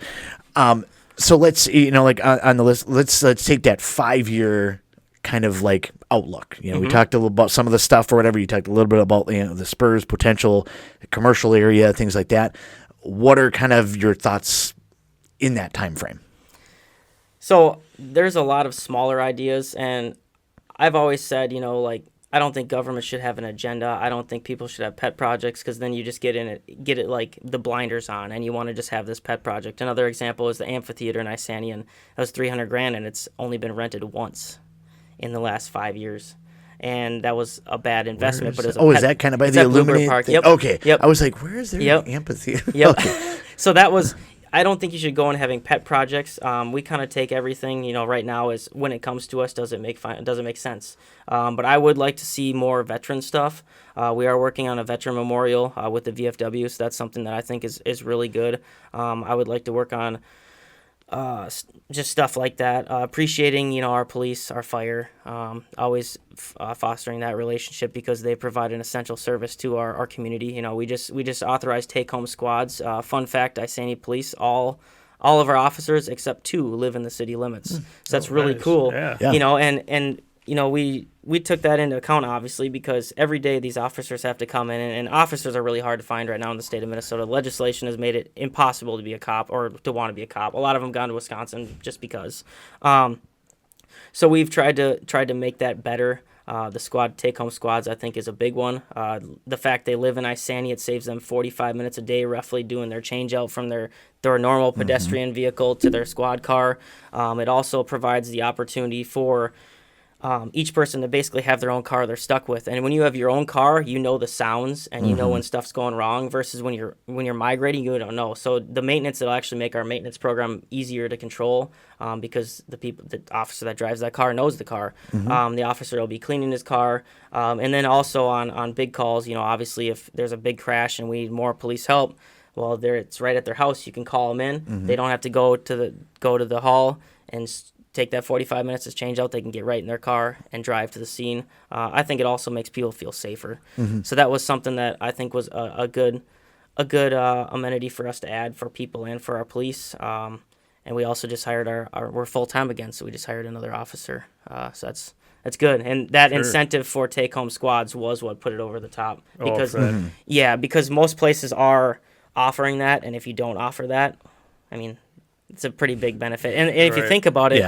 So let's like on the list, let's take that 5-year kind of like outlook. We talked a little about some of the stuff or whatever. You talked a little bit about the Spurs potential, commercial area, things like that. What are kind of your thoughts in that time frame? So there's a lot of smaller ideas, and I've always said, I don't think government should have an agenda. I don't think people should have pet projects because then you just get it like the blinders on, and you want to just have this pet project. Another example is the amphitheater in Isanti, and that was $300,000, and it's only been rented once in the last 5 years. And that was a bad investment. But it was is that kind of by it's the at Bluebird Illuminate Park. thing? Yep. Okay. Yep. I was like, where is there Yep. an amphitheater? Yep. Okay. So that was. I don't think you should go in having pet projects. We kind of take everything, right now is when it comes to us, does it make sense? But I would like to see more veteran stuff. We are working on a veteran memorial with the VFW, so that's something that I think is really good. I would like to work on just stuff like that, appreciating our police, our fire, always fostering that relationship because they provide an essential service to our community. We just authorized take-home squads. Fun fact: Isanti Police, all of our officers except 2 live in the city limits, so that's really nice. cool. Yeah. And we took that into account, obviously, because every day these officers have to come in, and officers are really hard to find right now in the state of Minnesota. Legislation has made it impossible to be a cop or to want to be a cop. A lot of them gone to Wisconsin just because. So we've tried to make that better. The take-home squads, I think, is a big one. The fact they live in Isanti, it saves them 45 minutes a day, roughly, doing their change-out from their normal pedestrian vehicle to their squad car. It also provides the opportunity for each person to basically have their own car they're stuck with. And when you have your own car, you know the sounds and you know when stuff's going wrong versus when you're migrating, you don't know. So the maintenance, it'll actually make our maintenance program easier to control because the officer that drives that car knows the car. The officer will be cleaning his car. And then also on big calls, obviously if there's a big crash and we need more police help, well, it's right at their house. You can call them in. They don't have to go to the hall and take that 45 minutes to change out. They can get right in their car and drive to the scene. I think it also makes people feel safer. So that was something that I think was a good amenity for us to add for people and for our police. And we also just hired we're full-time again, so we just hired another officer. So that's good. And that incentive for take-home squads was what put it over the top. Because because most places are offering that, and if you don't offer that, I mean, it's a pretty big benefit. And if you think about it,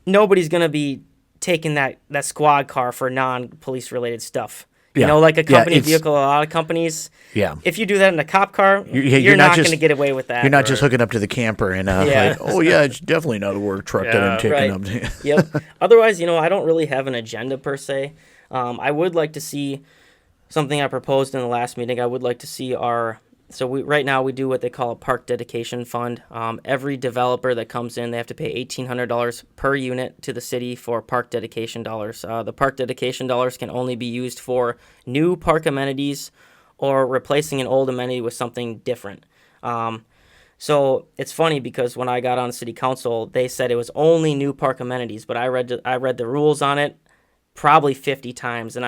nobody's going to be taking that squad car for non-police related stuff. Like a company vehicle, a lot of companies. Yeah. If you do that in a cop car, you're not going to get away with that. You're not just hooking up to the camper and it's definitely not a work truck that I'm taking up to. Yep. Otherwise, I don't really have an agenda per se. I would like to see something I proposed in the last meeting. I would like to see right now we do what they call a park dedication fund. Every developer that comes in, they have to pay $1,800 per unit to the city for park dedication dollars. The park dedication dollars can only be used for new park amenities or replacing an old amenity with something different. So it's funny because when I got on city council, they said it was only new park amenities, but I read the rules on it probably 50 times, and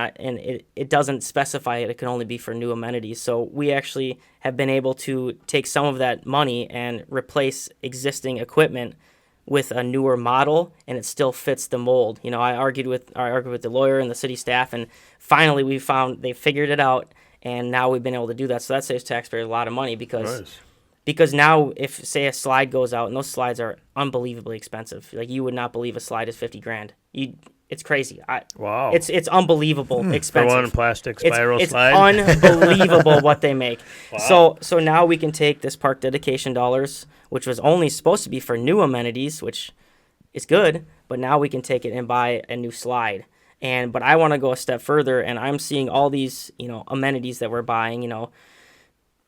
it doesn't specify it. It can only be for new amenities. So we actually have been able to take some of that money and replace existing equipment with a newer model, and it still fits the mold. I argued with the lawyer and the city staff, and finally they figured it out, and now we've been able to do that. So that saves taxpayers a lot of money because Because now if, say, a slide goes out, and those slides are unbelievably expensive. Like, you would not believe a slide is $50,000. It's crazy. Wow. It's unbelievable expensive. For one plastic spiral it's slide? unbelievable what they make. Wow. So now we can take this park dedication dollars, which was only supposed to be for new amenities, which is good, but now we can take it and buy a new slide. But I want to go a step further, and I'm seeing all these, amenities that we're buying,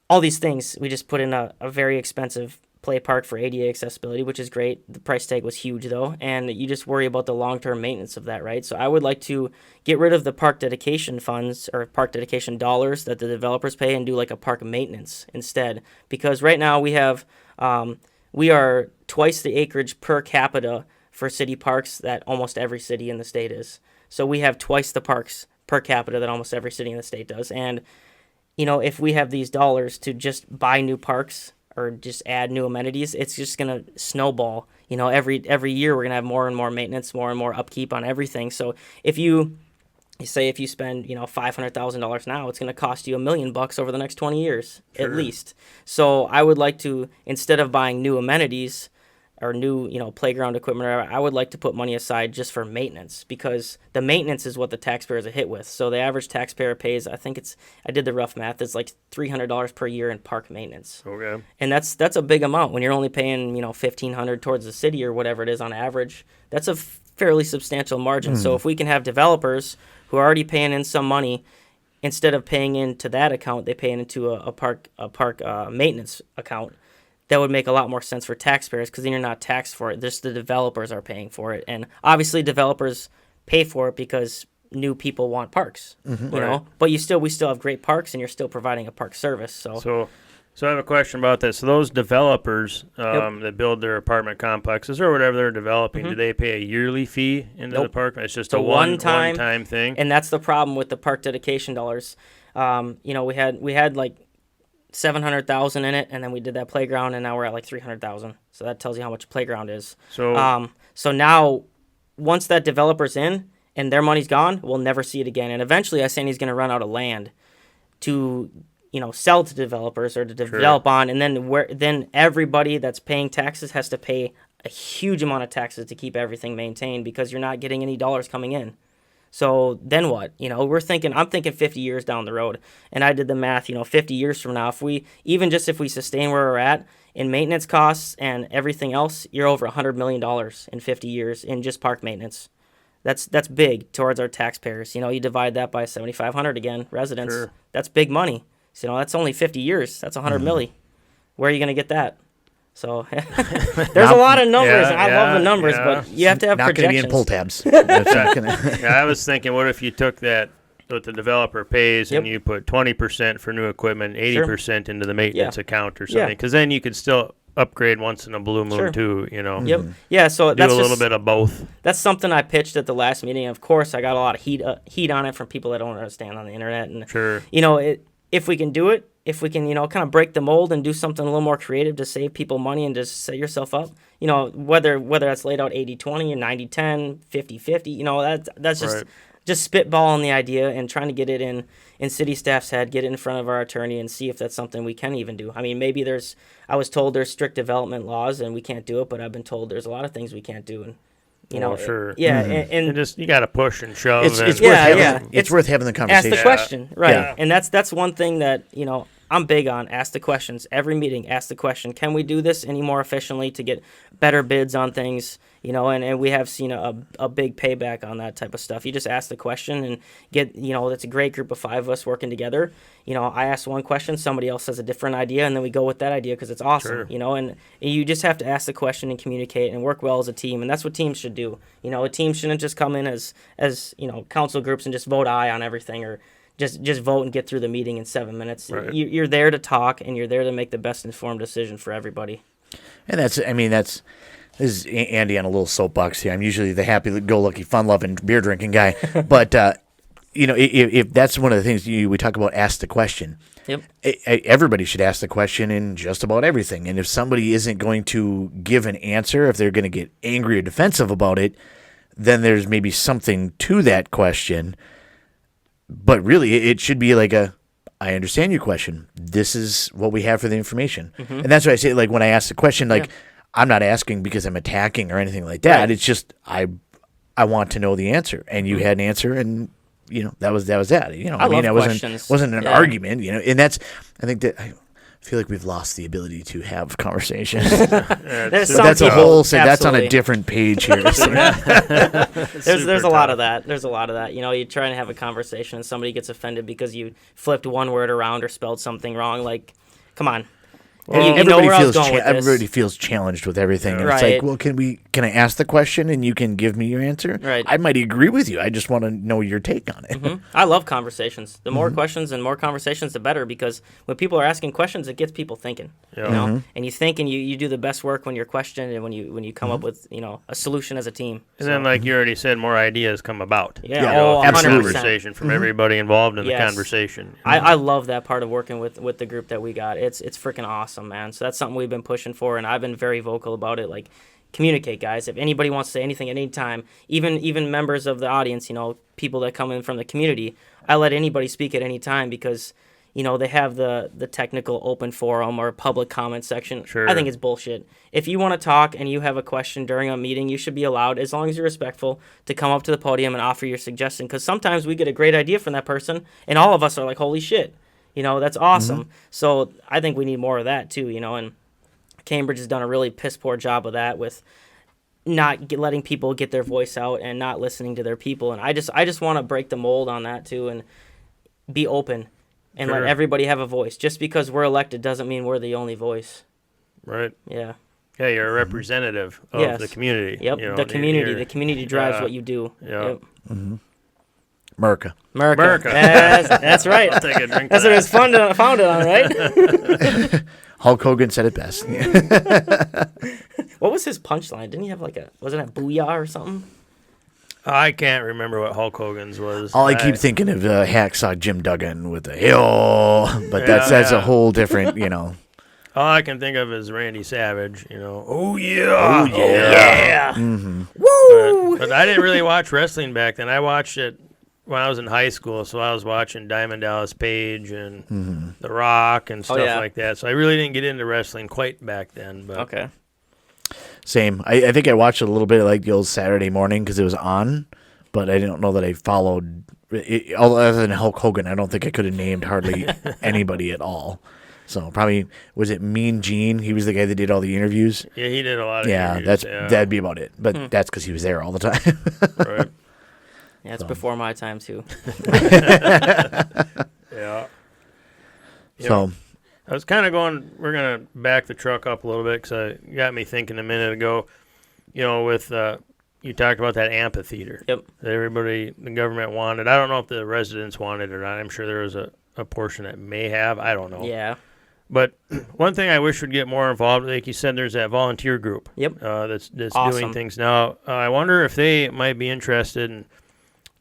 all these things. We just put in a very expensive play park for ADA accessibility, which is great. The price tag was huge, though, and you just worry about the long-term maintenance of that, right? So I would like to get rid of the park dedication funds or park dedication dollars that the developers pay and do like a park maintenance instead. Because right now we are twice the acreage per capita for city parks that almost every city in the state is. So we have twice the parks per capita that almost every city in the state does. And, if we have these dollars to just buy new parks or just add new amenities, it's just going to snowball. Every year we're going to have more and more maintenance, more and more upkeep on everything. So if you spend, $500,000 now, it's going to cost you $1 million over the next 20 years, at least. So I would like to, instead of buying new amenities or new, playground equipment, I would like to put money aside just for maintenance, because the maintenance is what the taxpayers are hit with. So the average taxpayer pays, I did the rough math, it's like $300 per year in park maintenance. Okay. And that's a big amount when you're only paying, $1,500 towards the city or whatever it is on average. That's a fairly substantial margin. So if we can have developers who are already paying in some money, instead of paying into that account, they pay into a park maintenance account. That would make a lot more sense for taxpayers, because then you're not taxed for it. Just the developers are paying for it. And obviously developers pay for it because new people want parks, know. But we still have great parks, and you're still providing a park service. So I have a question about this. So those developers that build their apartment complexes or whatever they're developing, do they pay a yearly fee into the park? It's just a one-time thing? And that's the problem with the park dedication dollars. We had like $700,000 in it, and then we did that playground, and now we're at like $300,000. So that tells you how much playground is. So now, once that developer's in and their money's gone, we'll never see it again. And eventually, Isanti's going to run out of land to sell to developers or to develop on, and then everybody that's paying taxes has to pay a huge amount of taxes to keep everything maintained, because you're not getting any dollars coming in. So then what? I'm thinking 50 years down the road, and I did the math, 50 years from now, if we sustain where we're at in maintenance costs and everything else, you're over $100 million in 50 years in just park maintenance. That's big towards our taxpayers. You divide that by 7,500 again, residents. Sure. That's big money. So, that's only 50 years. That's 100 milli. Where are you going to get that? So there's a lot of numbers. I love the numbers, but you have to have projections. Not going to be in pull tabs. I was thinking, what if you took that, what the developer pays, and you put 20% for new equipment, 80% into the maintenance account or something? Because then you could still upgrade once in a blue moon too, Yep. Yeah, so that's a little bit of both. That's something I pitched at the last meeting. Of course, I got a lot of heat on it from people that don't understand on the internet. And if we can do it, if we can, kind of break the mold and do something a little more creative to save people money and just set yourself up, whether that's laid out 80-20 or 90-10, 50-50, that's just spitballing the idea and trying to get it in city staff's head, get it in front of our attorney, and see if that's something we can even do. I mean, maybe I was told there's strict development laws and we can't do it, but I've been told there's a lot of things we can't do. And sure. And just you got to push and shove. It's worth having the conversation. Ask the question, right? Yeah. And that's one thing that I'm big on. Ask the questions every meeting. Ask the question: can we do this any more efficiently to get better bids on things? And we have seen a big payback on that type of stuff. You just ask the question and get that's a great group of 5 of us working together. I ask one question, somebody else has a different idea, and then we go with that idea because it's awesome. Sure. And you just have to ask the question and communicate and work well as a team, and that's what teams should do. A team shouldn't just come in as council groups and just vote aye on everything, or just vote and get through the meeting in 7 minutes. Right. You're there to talk, and you're there to make the best informed decision for everybody. And this is Andy on a little soapbox here. I'm usually the happy-go-lucky, fun-loving, beer-drinking guy. But, if that's one of the things we talk about, ask the question. Yep. Everybody should ask the question in just about everything. And if somebody isn't going to give an answer, if they're going to get angry or defensive about it, then there's maybe something to that question. But really, it should be like I understand your question. This is what we have for the information. And that's why I say, like, when I ask the question, like, I'm not asking because I'm attacking or anything like that. Right. It's just I want to know the answer. And you had an answer, and, you know, that was that. You know, I love it questions. wasn't an Yeah. argument, you know, and that's, I think that, I feel like we've lost the ability to have conversations. There's But some that's a people- whole, that's on a absolutely. different page here. There's a lot tough. of that. There's a lot of that. You know, you try and have a conversation and somebody gets offended because you flipped one word around or spelled something wrong. Like, come on. And you know where I was going with this. everybody feels challenged with everything. And it's Right. like, well, can I ask the question and you can give me your answer? Right. I might agree with you. I just want to know your take on it. I love conversations. The more questions and more conversations, the better, because when people are asking questions, it gets people thinking. Yeah. You know, and you think and you do the best work when you're questioned and when you come up with, you know, a solution as a team. And then, like you already said, more ideas come about. Yeah, Yeah. You know, oh, from 100%. conversation from everybody involved in the Yes. conversation. I love that part of working with the group that we got. It's freaking awesome, man. So that's something we've been pushing for, and I've been very vocal about it. Like, communicate, guys. If anybody wants to say anything at any time, even members of the audience, you know, people that come in from the community, I let anybody speak at any time because, you know, they have the technical open forum or public comment section. Sure. I think it's bullshit. If you want to talk and you have a question during a meeting, you should be allowed, as long as you're respectful, to come up to the podium and offer your suggestion. Because sometimes we get a great idea from that person, and all of us are like, holy shit. You know, that's awesome. So I think we need more of that too, you know, and Cambridge has done a really piss poor job of that with not letting people get their voice out and not listening to their people. And I just want to break the mold on that too and be open and let Sure. everybody have a voice. Just because we're elected doesn't mean we're the only voice. Right. Yeah. Yeah, you're a representative of Yes. the community. Yep. You know, the community. you're- The community drives Yeah. what you do. Yeah. Yep. America. America. That's right. I'll take a drink. That's of what it's that. founded on, right? Hulk Hogan said it best. What was his punchline? Didn't he have like wasn't it booyah or something? I can't remember what Hulk Hogan's was. All I keep thinking of Hacksaw Jim Duggan with the hill, but that's a Yeah. whole different, you know. All I can think of is Randy Savage. You know. Oh yeah. Oh, yeah. Yeah. Woo! But I didn't really watch wrestling back then. I watched it when I was in high school, so I was watching Diamond Dallas Page and The Rock and stuff yeah. like that. So I really didn't get into wrestling quite back then. But Okay. Same. I think I watched it a little bit like the old Saturday morning because it was on, but I don't know that I followed. Other than Hulk Hogan, I don't think I could have named hardly anybody at all. So probably, was it Mean Gene? He was the guy that did all the interviews. yeah, he did a lot of Yeah, interviews, that'd be about it. But that's because he was there all the time. right. Yeah, it's before my time too. Yeah. So I was kind of going, we're going to back the truck up a little bit because it got me thinking a minute ago, you know, with, you talked about that amphitheater. Yep. That everybody, the government wanted. I don't know if the residents wanted it or not. I'm sure there was a portion that may have. I don't know. Yeah. But one thing I wish would get more involved, like you said, there's that volunteer group. Yep. That's Awesome. doing things now. I wonder if they might be interested in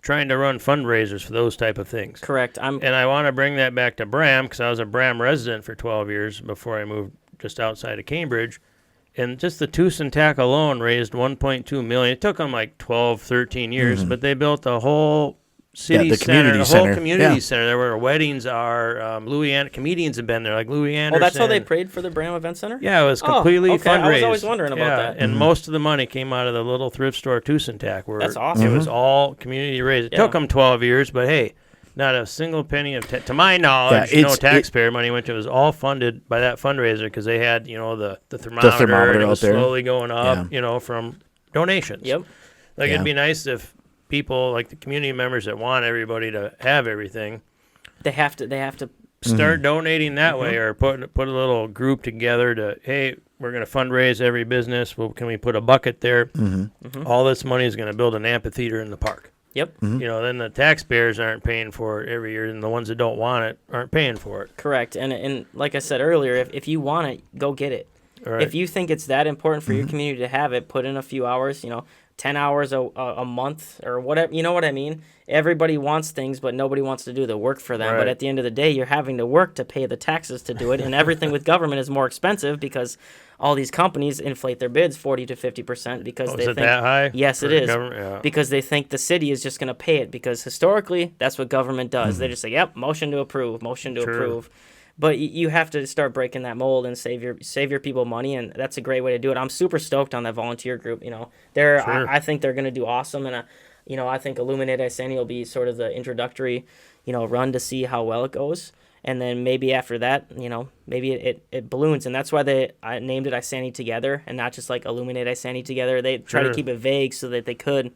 trying to run fundraisers for those type of things. Correct. And I want to bring that back to Bram because I was a Bram resident for 12 years before I moved just outside of Cambridge. And just the Tucson Tack alone raised $1.2 million. It took them like 12, 13 years, but they built a whole city the center, community the center. whole community Yeah. center. There where weddings are. Comedians have been there, like Louis Oh, Anderson. that's how they prayed for the Bram Event Center? Yeah, it was Oh, completely okay. fundraised. I was always wondering about that. And most of the money came out of the little thrift store Tucson Tack, where That's awesome. it was all community raised. It Yeah. took them 12 years, but hey, not a single penny of, to my knowledge, Yeah, no taxpayer money went to it. It was all funded by that fundraiser because they had, you know, the thermometer, thermometer and it out was there. slowly going up, Yeah. you know, from donations. Yep. Like, Yeah. it'd be nice if people, like the community members that want everybody to have everything, They have to start donating that way, or put a little group together to, hey, we're going to fundraise every business. Well, can we put a bucket there? All this money is going to build an amphitheater in the park. Yep. You know, then the taxpayers aren't paying for it every year, and the ones that don't want it aren't paying for it. Correct. And like I said earlier, if you want it, go get it. All right. If you think it's that important for your community to have it, put in a few hours, you know, 10 hours a month or whatever. You know what I mean? Everybody wants things, but nobody wants to do the work for them. Right. But at the end of the day, you're having to work to pay the taxes to do it. And everything with government is more expensive because all these companies inflate their bids 40 to 50% because they is think it that high? Yes, it for is. government? Yeah. Because they think the city is just going to pay it because historically that's what government does. They just say, "Yep, motion to approve, motion to Sure. approve." But you have to start breaking that mold and save your people money, and that's a great way to do it. I'm super stoked on that volunteer group. Sure. I think they're going to do awesome, and I think Illuminate Isanti will be sort of the introductory, run to see how well it goes, and then maybe after that, maybe it balloons, and that's why I named it Isanti Together, and not just like Illuminate Isanti Together. They try to Sure. keep it vague so that they could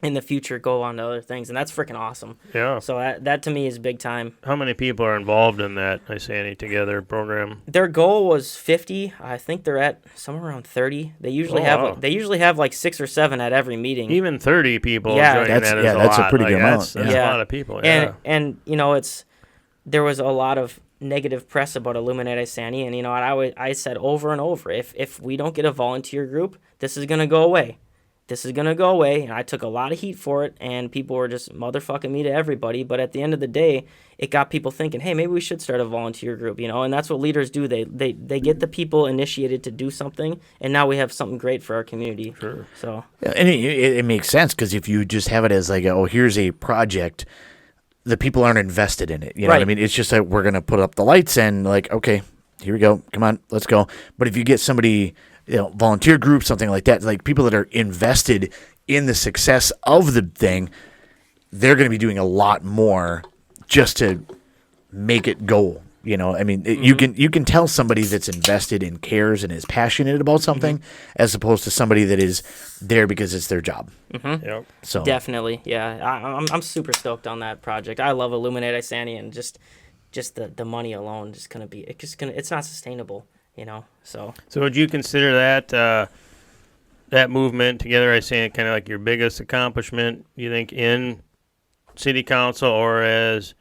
in the future go on to other things, and that's freaking awesome. Yeah. So that to me is big time. How many people are involved in that Isanti Together program? Their goal was 50. I think they're at somewhere around 30. They usually have like 6 or 7 at every meeting. Even 30 people Yeah. joining That's- that is yeah, a that's a lot. pretty Like, good amount. That's Yeah. a lot of people. Yeah. And there was a lot of negative press about Illuminate Isanti, and I said over and over, if we don't get a volunteer group, this is gonna go away. This is gonna go away, and I took a lot of heat for it, and people were just motherfucking me to everybody. But at the end of the day, it got people thinking, hey, maybe we should start a volunteer group, and that's what leaders do. They get the people initiated to do something, and now we have something great for our community. Sure. So Yeah, and it makes sense because if you just have it as like, oh, here's a project, the people aren't invested in it. You know what I Right. mean? It's just like we're gonna put up the lights and like, okay, here we go. Come on, let's go. But if you get somebody, volunteer group, something like that, like people that are invested in the success of the thing, they're going to be doing a lot more just to make it go. I mean, you can tell somebody that's invested and cares and is passionate about something as opposed to somebody that is there because it's their job. Yep. So definitely, yeah, I'm super stoked on that project. I love Illuminate Isanti, and just the money alone is gonna be it's not sustainable. So would you consider that movement together, I say, kind of like your biggest accomplishment, you think, in city council or as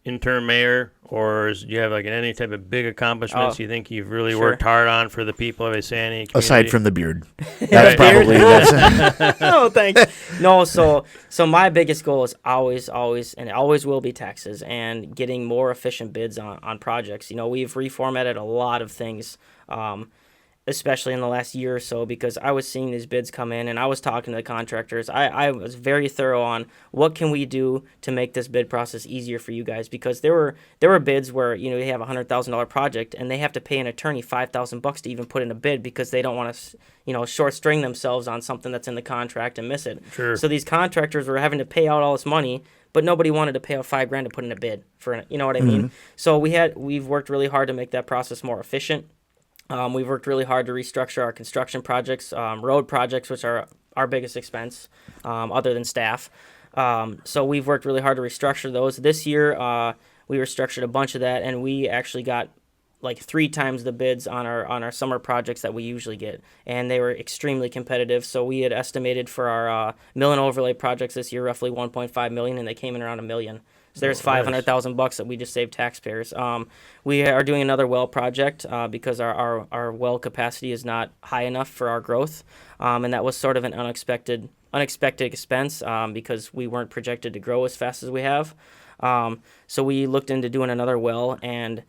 interim mayor, or do you have like any type of big accomplishments you think you've really Sure. worked hard on for the people of Isanti community? aside from the beard, that's probably oh, thanks. No, so my biggest goal is always, and it always will be taxes and getting more efficient bids on projects. We've reformatted a lot of things, especially in the last year or so, because I was seeing these bids come in and I was talking to the contractors. I was very thorough on what can we do to make this bid process easier for you guys, because there were bids where they have a $100,000 project and they have to pay an attorney $5,000 to even put in a bid because they don't want to short string themselves on something that's in the contract and miss it. Sure. So these contractors were having to pay out all this money, but nobody wanted to pay out $5,000 to put in a bid for it. You know what I mean? So we've worked really hard to make that process more efficient. We've worked really hard to restructure our construction projects, road projects, which are our biggest expense, other than staff. So we've worked really hard to restructure those. This year, we restructured a bunch of that, and we actually got like 3 times the bids on our summer projects that we usually get, and they were extremely competitive. So we had estimated for our mill and overlay projects this year roughly $1.5 million, and they came in around $1 million. So there's $500,000 that we just saved taxpayers. We are doing another well project because our well capacity is not high enough for our growth, and that was sort of an unexpected expense because we weren't projected to grow as fast as we have. So we looked into doing another well, and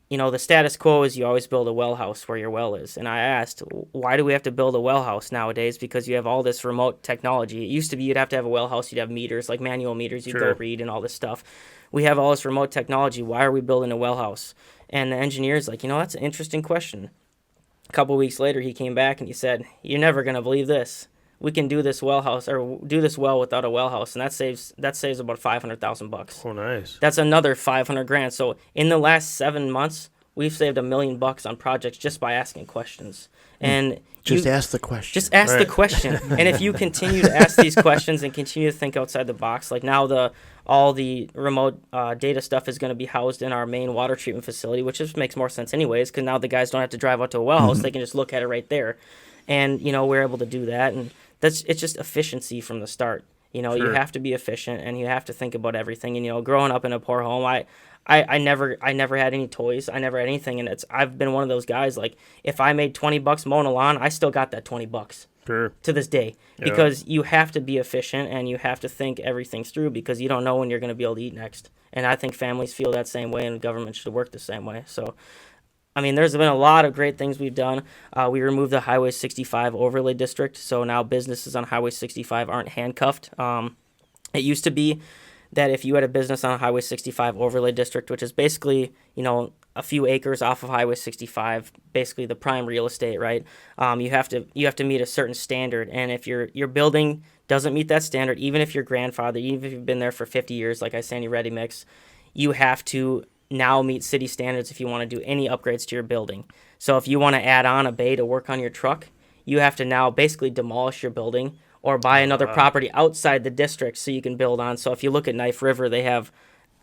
the status quo is you always build a well house where your well is. And I asked, why do we have to build a well house nowadays? Because you have all this remote technology. It used to be you'd have to have a well house, you'd have meters, like manual meters, you'd Sure. go read and all this stuff. We have all this remote technology. Why are we building a well house? And the engineer's like, that's an interesting question. A couple weeks later, he came back and he said, you're never going to believe this. We can do this well house or do this well without a well house, and that saves about $500,000. Oh, nice. That's another $500,000. So in the last 7 months, we've saved $1 million on projects just by asking questions. And just ask the question. Just ask the question. And if you continue to ask these questions and continue to think outside the box, like now all the remote data stuff is going to be housed in our main water treatment facility, which just makes more sense anyways, because now the guys don't have to drive out to a well house. They can just look at it right there. And, we're able to do that. And it's just efficiency from the start. You have to be efficient and you have to think about everything. And, growing up in a poor home, I never had any toys. I never had anything, and I've been one of those guys. Like if I made $20 mowing a lawn, I still got that $20. Sure. to this day, Yeah. because you have to be efficient and you have to think everything through, because you don't know when you're going to be able to eat next. And I think families feel that same way, and government should work the same way. So, I mean, there's been a lot of great things we've done. We removed the Highway 65 overlay district, so now businesses on Highway 65 aren't handcuffed. It used to be that if you had a business on a Highway 65 overlay district, which is basically, a few acres off of Highway 65, basically the prime real estate, right? You have to meet a certain standard, and if your building doesn't meet that standard, even if you're grandfathered, even if you've been there for 50 years, like Isanti Ready Mix, you have to now meet city standards if you want to do any upgrades to your building. So if you want to add on a bay to work on your truck, you have to now basically demolish your building or buy another property outside the district so you can build on. So if you look at Knife River,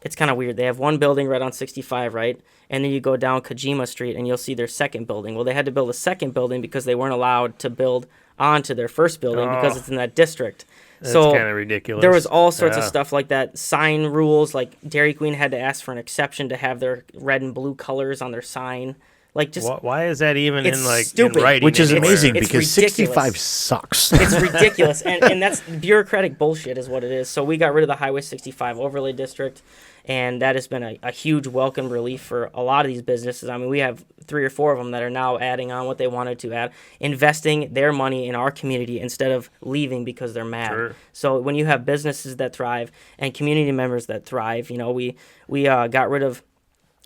it's kind of weird. They have one building right on 65, right? And then you go down Kojima Street and you'll see their second building. Well, they had to build a second building because they weren't allowed to build onto their first building because it's in that district. That's So kind of ridiculous. there was all sorts of Yeah. stuff like that. Sign rules, like Dairy Queen had to ask for an exception to have their red and blue colors on their sign. Like, just Why is that even It's in like stupid. in writing? Which is anywhere? amazing It's because ridiculous. 65 sucks. it's ridiculous, and that's bureaucratic bullshit is what it is. So we got rid of the Highway 65 overlay district, and that has been a huge welcome relief for a lot of these businesses. I mean, we have 3 or 4 of them that are now adding on what they wanted to add, investing their money in our community instead of leaving because they're mad. Sure. So when you have businesses that thrive and community members that thrive, we got rid of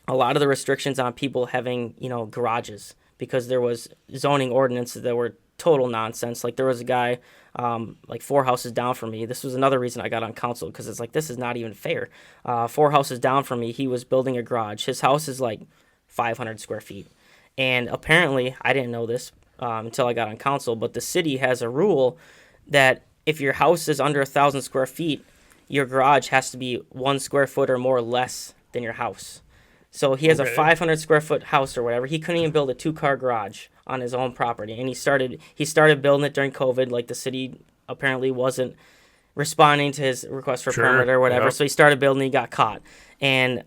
a lot of the restrictions on people having, garages, because there was zoning ordinances that were total nonsense. Like, there was a guy, like 4 houses down from me. This was another reason I got on council, because it's like, this is not even fair. 4 houses down from me, he was building a garage. His house is like 500 square feet. And apparently, I didn't know this until I got on council, but the city has a rule that if your house is under 1,000 square feet, your garage has to be 1 square foot or more less than your house. So he has a 500 square foot house or whatever. He couldn't even build a 2-car garage on his own property, and he started building it during COVID. Like, the city apparently wasn't responding to his request for permit or whatever. Yep. So he started building. He got caught. And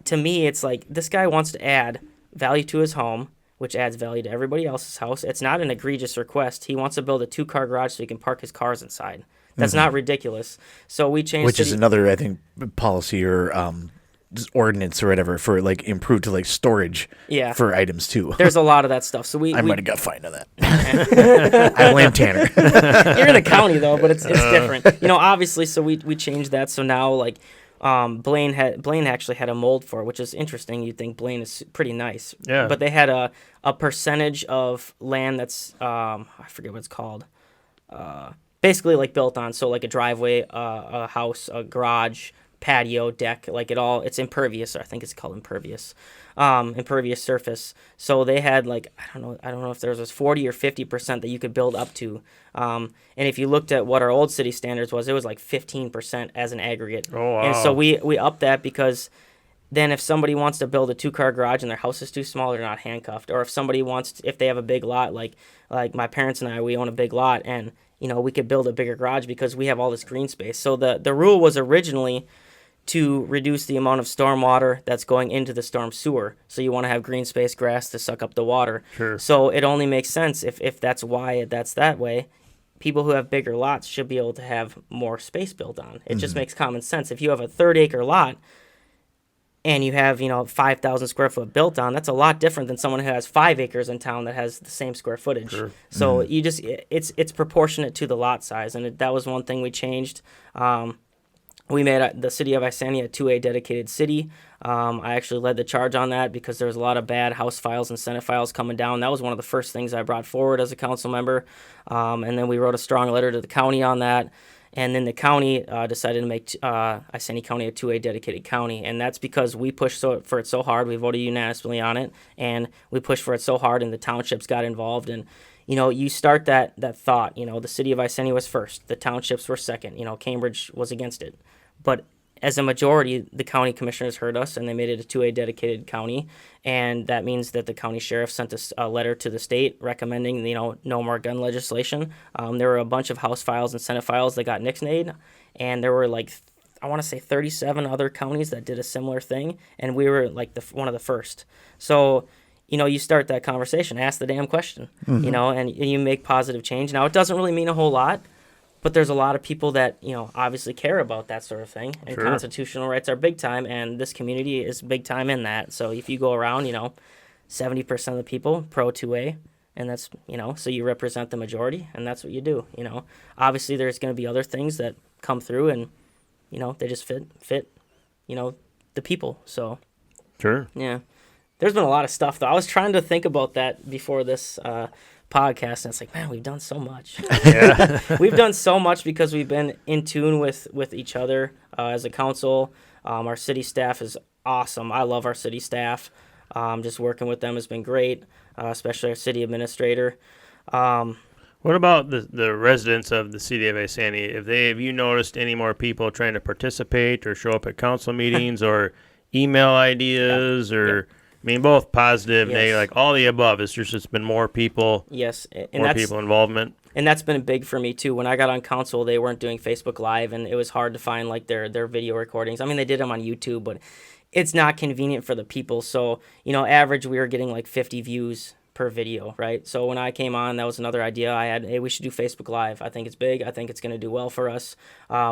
to me, it's like, this guy wants to add value to his home, which adds value to everybody else's house. It's not an egregious request. He wants to build a 2-car garage so he can park his cars inside. That's not ridiculous. So we changed. Which is another, I think, policy or ordinance or whatever for like improved to like storage for items too. There's a lot of that stuff. So we might have got fined on that. I blame Tanner. You're in the county though, but it's different. Obviously, so we changed that. So now, like, Blaine actually had a mold for it, which is interesting. You'd think Blaine is pretty nice. Yeah. But they had a percentage of land that's I forget what it's called. Basically like built on, so like a driveway, a house, a garage, patio, deck, like it's impervious. I think it's called impervious surface. So they had, like, I don't know if there was 40 or 50% that you could build up to. And if you looked at what our old city standards was, it was like 15% as an aggregate. Oh, wow. And so we upped that, because then if somebody wants to build a 2-car garage and their house is too small, they're not handcuffed. Or if somebody if they have a big lot, like my parents and I, we own a big lot, and we could build a bigger garage because we have all this green space. So the rule was originally to reduce the amount of stormwater that's going into the storm sewer. So you want to have green space, grass to suck up the water. Sure. So it only makes sense if that's why that's that way. People who have bigger lots should be able to have more space built on. It just makes common sense. If you have a 30-acre lot and you have 5,000 square foot built on, that's a lot different than someone who has 5 acres in town that has the same square footage. Sure. So it's proportionate to the lot size, and that was one thing we changed. We made the city of Isanti a 2A dedicated city. I actually led the charge on that because there was a lot of bad House files and Senate files coming down. That was one of the first things I brought forward as a council member. And then we wrote a strong letter to the county on that. And then the county decided to make Isanti County a 2A dedicated county. And that's because we pushed for it so hard. We voted unanimously on it. And we pushed for it so hard, and the townships got involved. And you start that thought. The city of Isanti was first. The townships were second. Cambridge was against it. But as a majority, the county commissioners heard us, and they made it a 2A dedicated county. And that means that the county sheriff sent a letter to the state recommending, no more gun legislation. There were a bunch of House files and Senate files that got nixed, and there were I want to say 37 other counties that did a similar thing, and we were one of the first. So you start that conversation, ask the damn question, and you make positive change. Now, it doesn't really mean a whole lot, but there's a lot of people that, obviously care about that sort of thing. And Sure. constitutional rights are big time, and this community is big time in that. So if you go around, 70% of the people pro 2A, and that's, so you represent the majority, and that's what you do, Obviously, there's going to be other things that come through, and, they just fit, the people. So, Sure. yeah. There's been a lot of stuff, though. I was trying to think about that before this podcast, and it's like, man, we've done so much. Yeah. We've done so much because we've been in tune with each other as a council. Our city staff is awesome. I love our city staff. Just working with them has been great, especially our city administrator. What about the residents of the city of Isanti? Have you noticed any more people trying to participate or show up at council meetings or email ideas or... I mean, both positive, Yes. negative, like all the above. It's just been more people, Yes, and more that's people involvement. and that's been big for me too. When I got on council, they weren't doing Facebook Live, and it was hard to find like their video recordings. I mean, they did them on YouTube, but it's not convenient for the people. So average we were getting like 50 views per video, right? So when I came on, that was another idea I had. Hey, we should do Facebook Live. I think it's big. I think it's going to do well for us.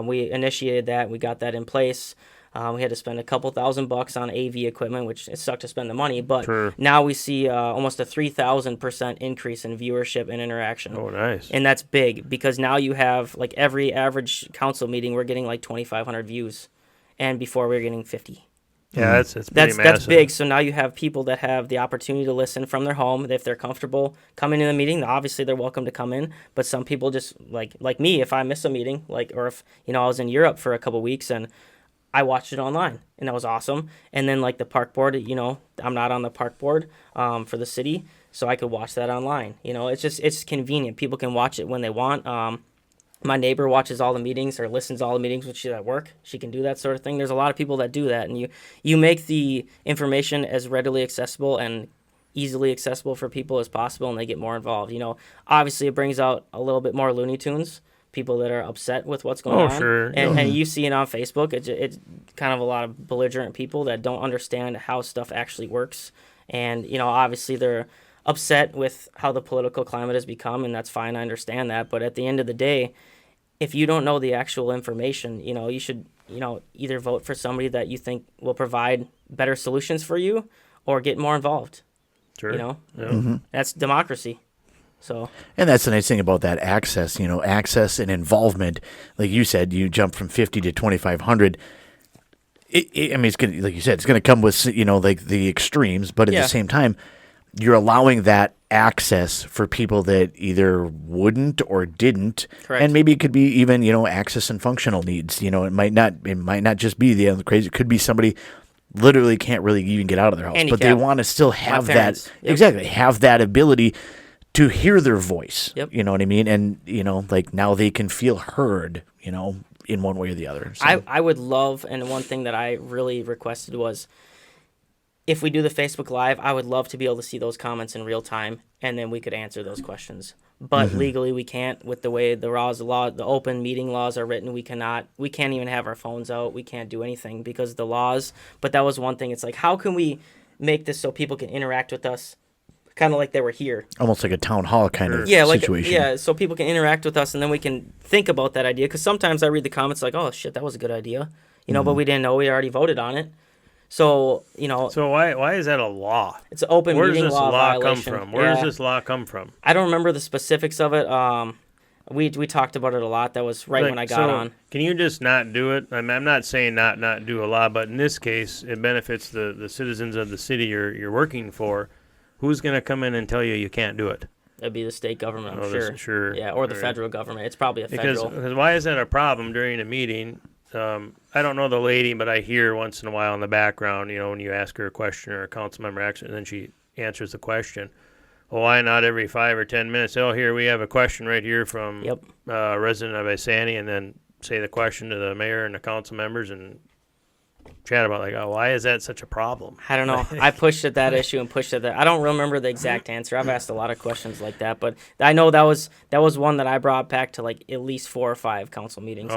We initiated that. We got that in place. We had to spend a couple $1,000 on AV equipment, which it sucked to spend the money, but Sure. now we see almost a 3,000% increase in viewership and interaction. Oh, nice. And that's big because now you have like every average council meeting, we're getting like 2,500 views, and before we were getting 50. Yeah, it's pretty That's massive. big. So now you have people that have the opportunity to listen from their home. If they're comfortable coming to the meeting, obviously they're welcome to come in. But some people just like me, if I miss a meeting, or if I was in Europe for a couple weeks and I watched it online, and that was awesome. And then like the park board, I'm not on the park board for the city, so I could watch that online. It's convenient. People can watch it when they want. My neighbor watches all the meetings or listens to all the meetings when she's at work. She can do that sort of thing. There's a lot of people that do that, and you make the information as readily accessible and easily accessible for people as possible, and they get more involved. Obviously it brings out a little bit more Looney Tunes. People that are upset with what's going on. Sure. And you see it on Facebook. It's kind of a lot of belligerent people that don't understand how stuff actually works. And, obviously they're upset with how the political climate has become, and that's fine. I understand that. But at the end of the day, if you don't know the actual information, you should, either vote for somebody that you think will provide better solutions for you or get more involved. Sure. Mm-hmm. That's democracy. So, and that's the nice thing about that access, access and involvement. Like you said, you jump from 50 to 2,500. It's going to, like you said, it's going to come with, like the extremes, but at the same time, you're allowing that access for people that either wouldn't or didn't. Correct. And maybe it could be even, access and functional needs. It might not just be the other crazy. It could be somebody literally can't really even get out of their house, but they Handicap. want to still have that. parents. Yep. Exactly. Have that ability to hear their voice. Yep. You know what I mean? And, like now they can feel heard, in one way or the other. So. I would love, and one thing that I really requested was, if we do the Facebook Live, I would love to be able to see those comments in real time, and then we could answer those questions. But legally, we can't with the way the open meeting laws are written. We can't even have our phones out. We can't do anything because of the laws. But that was one thing. It's like, how can we make this so people can interact with us kind of like they were here? Almost like a town hall kind of situation. Yeah, so people can interact with us, and then we can think about that idea. Because sometimes I read the comments like, oh, shit, that was a good idea. But we didn't know we already voted on it. So, So why is that a law? it's an open Where does meeting this law law come violation. from? Where does this law come from? I don't remember the specifics of it. We talked about it a lot. That was right when I got on. Can you just not do it? I'm not saying not do a law, but in this case, it benefits the citizens of the city you're working for. Who's going to come in and tell you can't do it? That'd be the state government, I'm Oh, sure. sure. Yeah, or the Right. federal government. It's probably a Because federal. why is that a problem during a meeting? I don't know the lady, but I hear once in a while in the background, when you ask her a question or a council member asks her, and then she answers the question. Well, why not every 5 or 10 minutes? Oh, here we have a question right here from a resident of Isanti, and then say the question to the mayor and the council members and chat about why is that such a problem? I don't know. I pushed at that issue and pushed at that. I don't remember the exact answer. I've asked a lot of questions like that, but I know that was one that I brought back to like at least 4 or 5 council meetings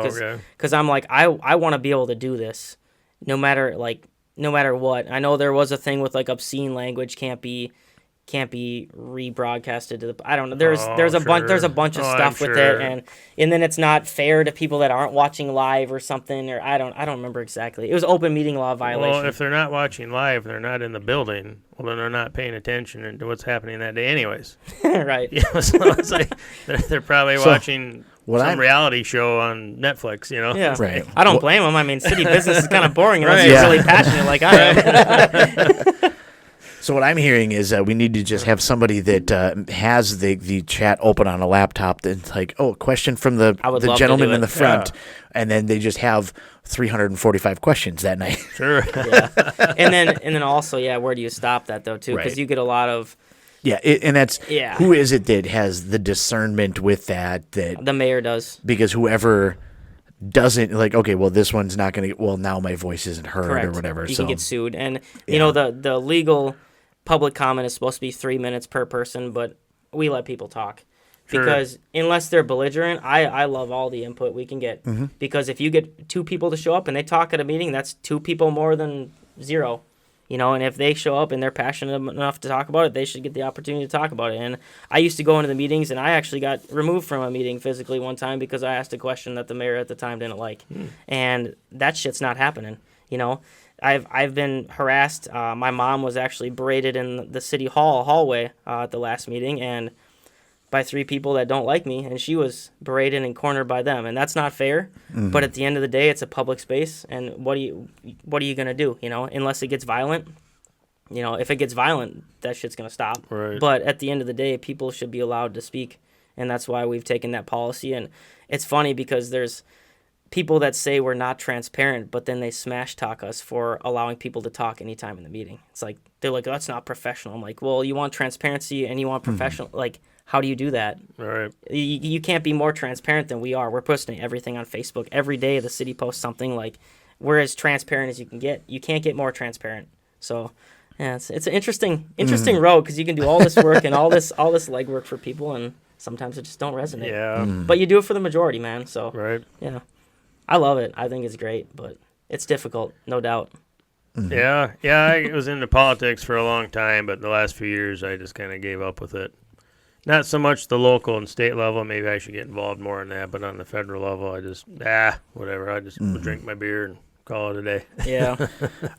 because I'm like I want to be able to do this no matter what. I know there was a thing with like obscene language can't be can't be rebroadcasted to the. I don't know. There's a sure. there's a bunch of Oh, I'm stuff with sure. it, and then it's not fair to people that aren't watching live or something, or I don't remember exactly. It was open meeting law violation. Well, if they're not watching live, they're not in the building. Well, then they're not paying attention to what's happening that day, anyways. Right. Yeah, so it's like they're probably watching some reality show on Netflix. Yeah. Right. I don't blame them. I mean, city business is kind of boring unless Right. you're Yeah. really passionate like I am. So what I'm hearing is we need to just have somebody that has the chat open on a laptop that's like, oh, question from the I would love to gentleman do in the it. front, Yeah. and then they just have 345 questions that night. Sure. Yeah. And then also, where do you stop that though too? Because Right. you get a lot of Yeah, and that's Yeah. who is it that has the discernment with that the mayor does. because whoever doesn't like, okay, well, this one's not going to, well, now my voice isn't heard Correct. or whatever. You So can get sued, and you know the legal public comment is supposed to be 3 minutes per person, but we let people talk. Sure. Because unless they're belligerent, I love all the input we can get. Mm-hmm. Because if you get 2 people to show up and they talk at a meeting, that's 2 people more than 0. And if they show up and they're passionate enough to talk about it, they should get the opportunity to talk about it. And I used to go into the meetings, and I actually got removed from a meeting physically one time because I asked a question that the mayor at the time didn't like. And that shit's not happening, I've been harassed. My mom was actually berated in the city hallway at the last meeting, and by 3 people that don't like me, and she was berated and cornered by them, and that's not fair. But at the end of the day, it's a public space, and what are you gonna do? Unless it gets violent. If it gets violent, that shit's gonna stop. Right. But at the end of the day, people should be allowed to speak, and that's why we've taken that policy. And it's funny because there's people that say we're not transparent, but then they smash talk us for allowing people to talk anytime in the meeting. It's like they're like, that's not professional. I'm like, well, you want transparency and you want professional. Like, how do you do that? All right. You can't be more transparent than we are. We're posting everything on Facebook every day. The city posts something. Like, we're as transparent as you can get. You can't get more transparent. So, yeah, it's an interesting road because you can do all this work and all this legwork for people, and sometimes it just don't resonate. Yeah. But you do it for the majority, man. So, Right. yeah. I love it. I think it's great, but it's difficult, no doubt. Yeah. I was into politics for a long time, but the last few years I just kind of gave up with it. Not so much the local and state level. Maybe I should get involved more in that. But on the federal level, I just whatever. I just drink my beer and call it a day. Yeah.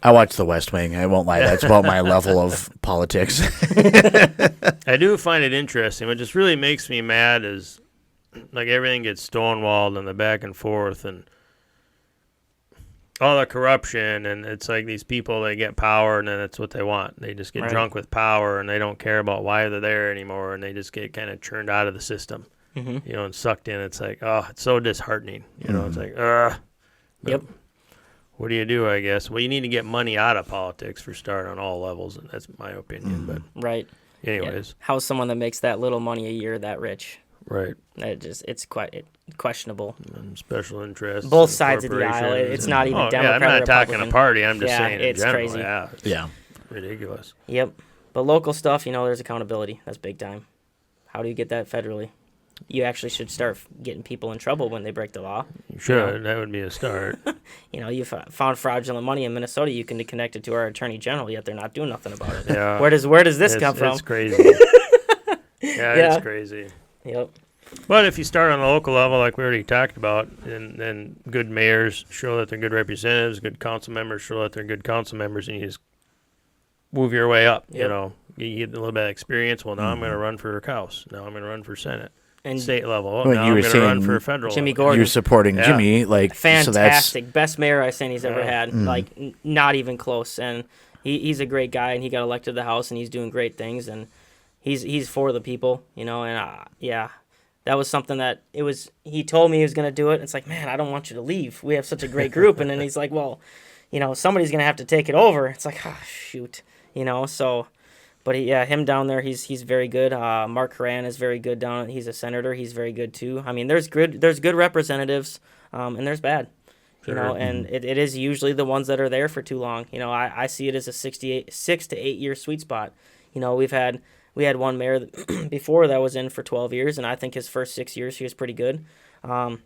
I watch The West Wing. I won't lie. That's about my level of politics. I do find it interesting. What just really makes me mad is like everything gets stonewalled and the back and forth and all the corruption, and it's like these people, they get power and then that's what they want. They just get Right. drunk with power and they don't care about why they're there anymore, and they just get kind of churned out of the system, and sucked in. It's like, oh, it's so disheartening. It's like, Yep. what do you do, I guess? Well, you need to get money out of politics for start on all levels, and that's my opinion. But Right. anyways, How's someone that makes that little money a year that rich? right. It's quite questionable. And special interests. Both and sides of the aisle. corporations It's and- not even oh, Democrat Yeah, I'm or not talking a Republican. party. I'm just Yeah, saying in it's general. crazy. Yeah, it's Yeah. ridiculous. Yep. But local stuff, there's accountability. That's big time. How do you get that federally? You actually should start getting people in trouble when they break the law. You should. That would be a start. You found fraudulent money in Minnesota. You can connect it to our attorney general, yet they're not doing nothing about it. Yeah. Where does this come from? It's crazy. It's crazy. Yep. But if you start on the local level, like we already talked about, and then good mayors show that they're good representatives, good council members show that they're good council members, and you just move your way up. Yep. You get a little bit of experience. Well, now I'm going to run for House. Now I'm going to run for Senate. And State level. Well, Now you I'm were going to run saying for federal Jimmy level. Gordon. You're supporting Yeah. Jimmy, like so that's Fantastic. Best mayor Isanti's ever Yeah. had. Like, not even close. And he's a great guy, and he got elected to the House, and he's doing great things, and he's for the people, and that was something that he told me he was going to do it. It's like, man, I don't want you to leave. We have such a great group. And then he's like, well, somebody's going to have to take it over. It's like, shoot, so, but him down there, he's very good. Mark Horan is very good down. He's a senator. He's very good too. I mean, there's good representatives, and there's bad, and it is usually the ones that are there for too long. I see it as a 6 to 8 year sweet spot. We had one mayor before that was in for 12 years, and I think his first 6 years he was pretty good. I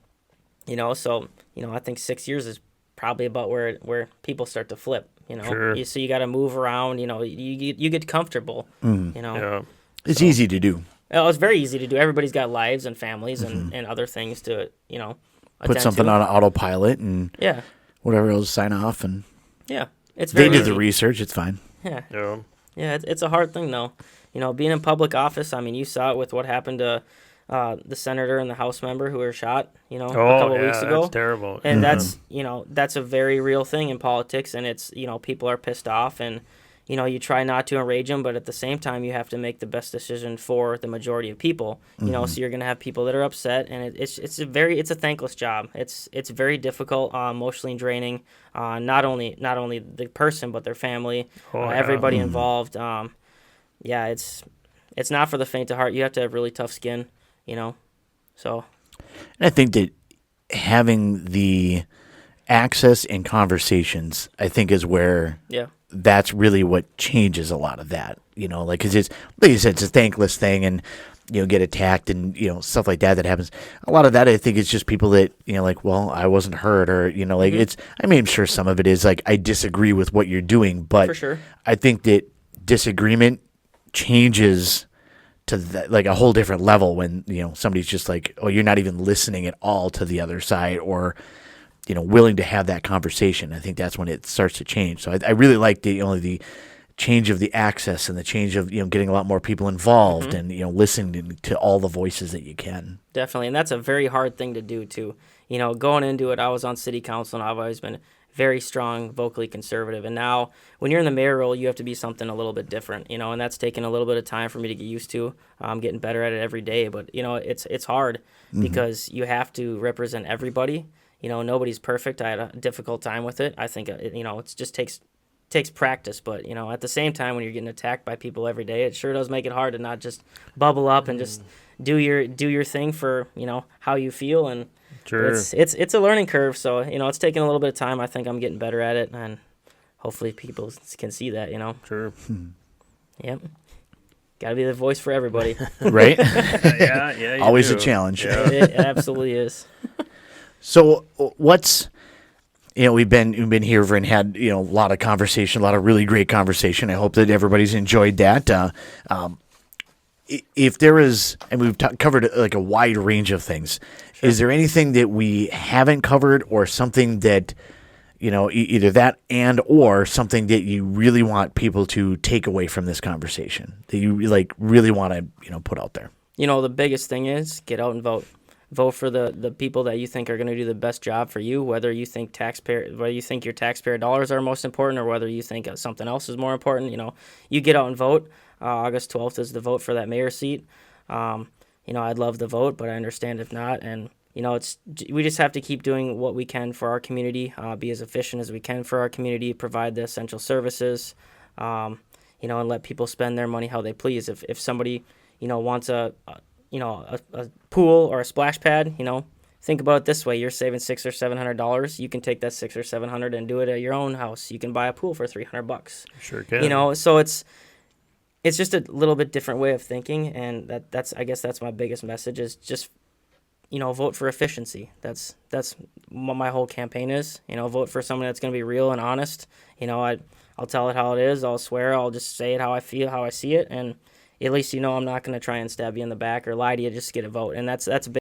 think 6 years is probably about where people start to flip. You know, Sure. so you got to move around. You know, you get comfortable. You know, Yeah. It's easy to do. well, it's very easy to do. Everybody's got lives and families and other things to Put attend something to. on autopilot and Yeah, whatever else, sign off, and yeah. It's they very did easy. the research. It's fine. Yeah, Yeah. yeah. It's a hard thing though. You know, being in public office. I mean, you saw it with what happened to the senator and the House member who were shot. You know, a couple yeah, weeks ago. that's terrible. And that's a very real thing in politics, and it's, people are pissed off, and, you try not to enrage them, but at the same time, you have to make the best decision for the majority of people, so you're going to have people that are upset, and it's a thankless job. It's very difficult, emotionally draining, not only the person, but their family, everybody involved. Yeah, it's not for the faint of heart. You have to have really tough skin, so. And I think that having the access and conversations, I think, is where that's really what changes a lot of that. Because it's, like you said, it's a thankless thing, and get attacked and stuff like that happens. A lot of that, I think, is just people that well, I wasn't heard, or it's. I mean, I'm sure some of it is like, I disagree with what you're doing, but For sure. I think that disagreement changes to like a whole different level when somebody's just like, oh, you're not even listening at all to the other side, or willing to have that conversation. I think that's when it starts to change. So I really like the change of the access and the change of getting a lot more people involved and listening to all the voices that you can. Definitely, and that's a very hard thing to do too. Going into it, I was on city council, and I've always been very strong, vocally conservative. And now, when you're in the mayor role, you have to be something a little bit different, and that's taken a little bit of time for me to get used to. I'm getting better at it every day, but it's hard because you have to represent everybody. Nobody's perfect. I had a difficult time with it. I think it just takes practice, but at the same time, when you're getting attacked by people every day, it sure does make it hard to not just bubble up and just do your thing for how you feel. And Sure. it's a learning curve, so it's taking a little bit of time. I think I'm getting better at it, and hopefully people can see that. Sure. Yep. Got to be the voice for everybody. Right? Yeah. You Always do. a challenge. Yeah. It absolutely is. So what's we've been here and had a lot of conversation, a lot of really great conversation. I hope that everybody's enjoyed that. If there is, and we've covered like a wide range of things, is there anything that we haven't covered, or something that either that and or something that you really want people to take away from this conversation that you really want to put out there? The biggest thing is get out and vote. Vote for the people that you think are going to do the best job for you, whether you think your taxpayer dollars are most important, or whether you think something else is more important. You get out and vote. August 12th is the vote for that mayor seat. I'd love the vote, but I understand if not. And we just have to keep doing what we can for our community, be as efficient as we can for our community, provide the essential services, and let people spend their money how they please. If somebody wants a pool or a splash pad, think about it this way: you're saving $600 or $700. You can take that $600 or $700 and do it at your own house. You can buy a pool for $300. Sure can. So it's just a little bit different way of thinking, and I guess that's my biggest message is just vote for efficiency. That's what my whole campaign is. Vote for someone that's going to be real and honest. I'll tell it how it is. I'll swear. I'll just say it how I feel, how I see it, and at least I'm not going to try and stab you in the back or lie to you just to get a vote. And that's a big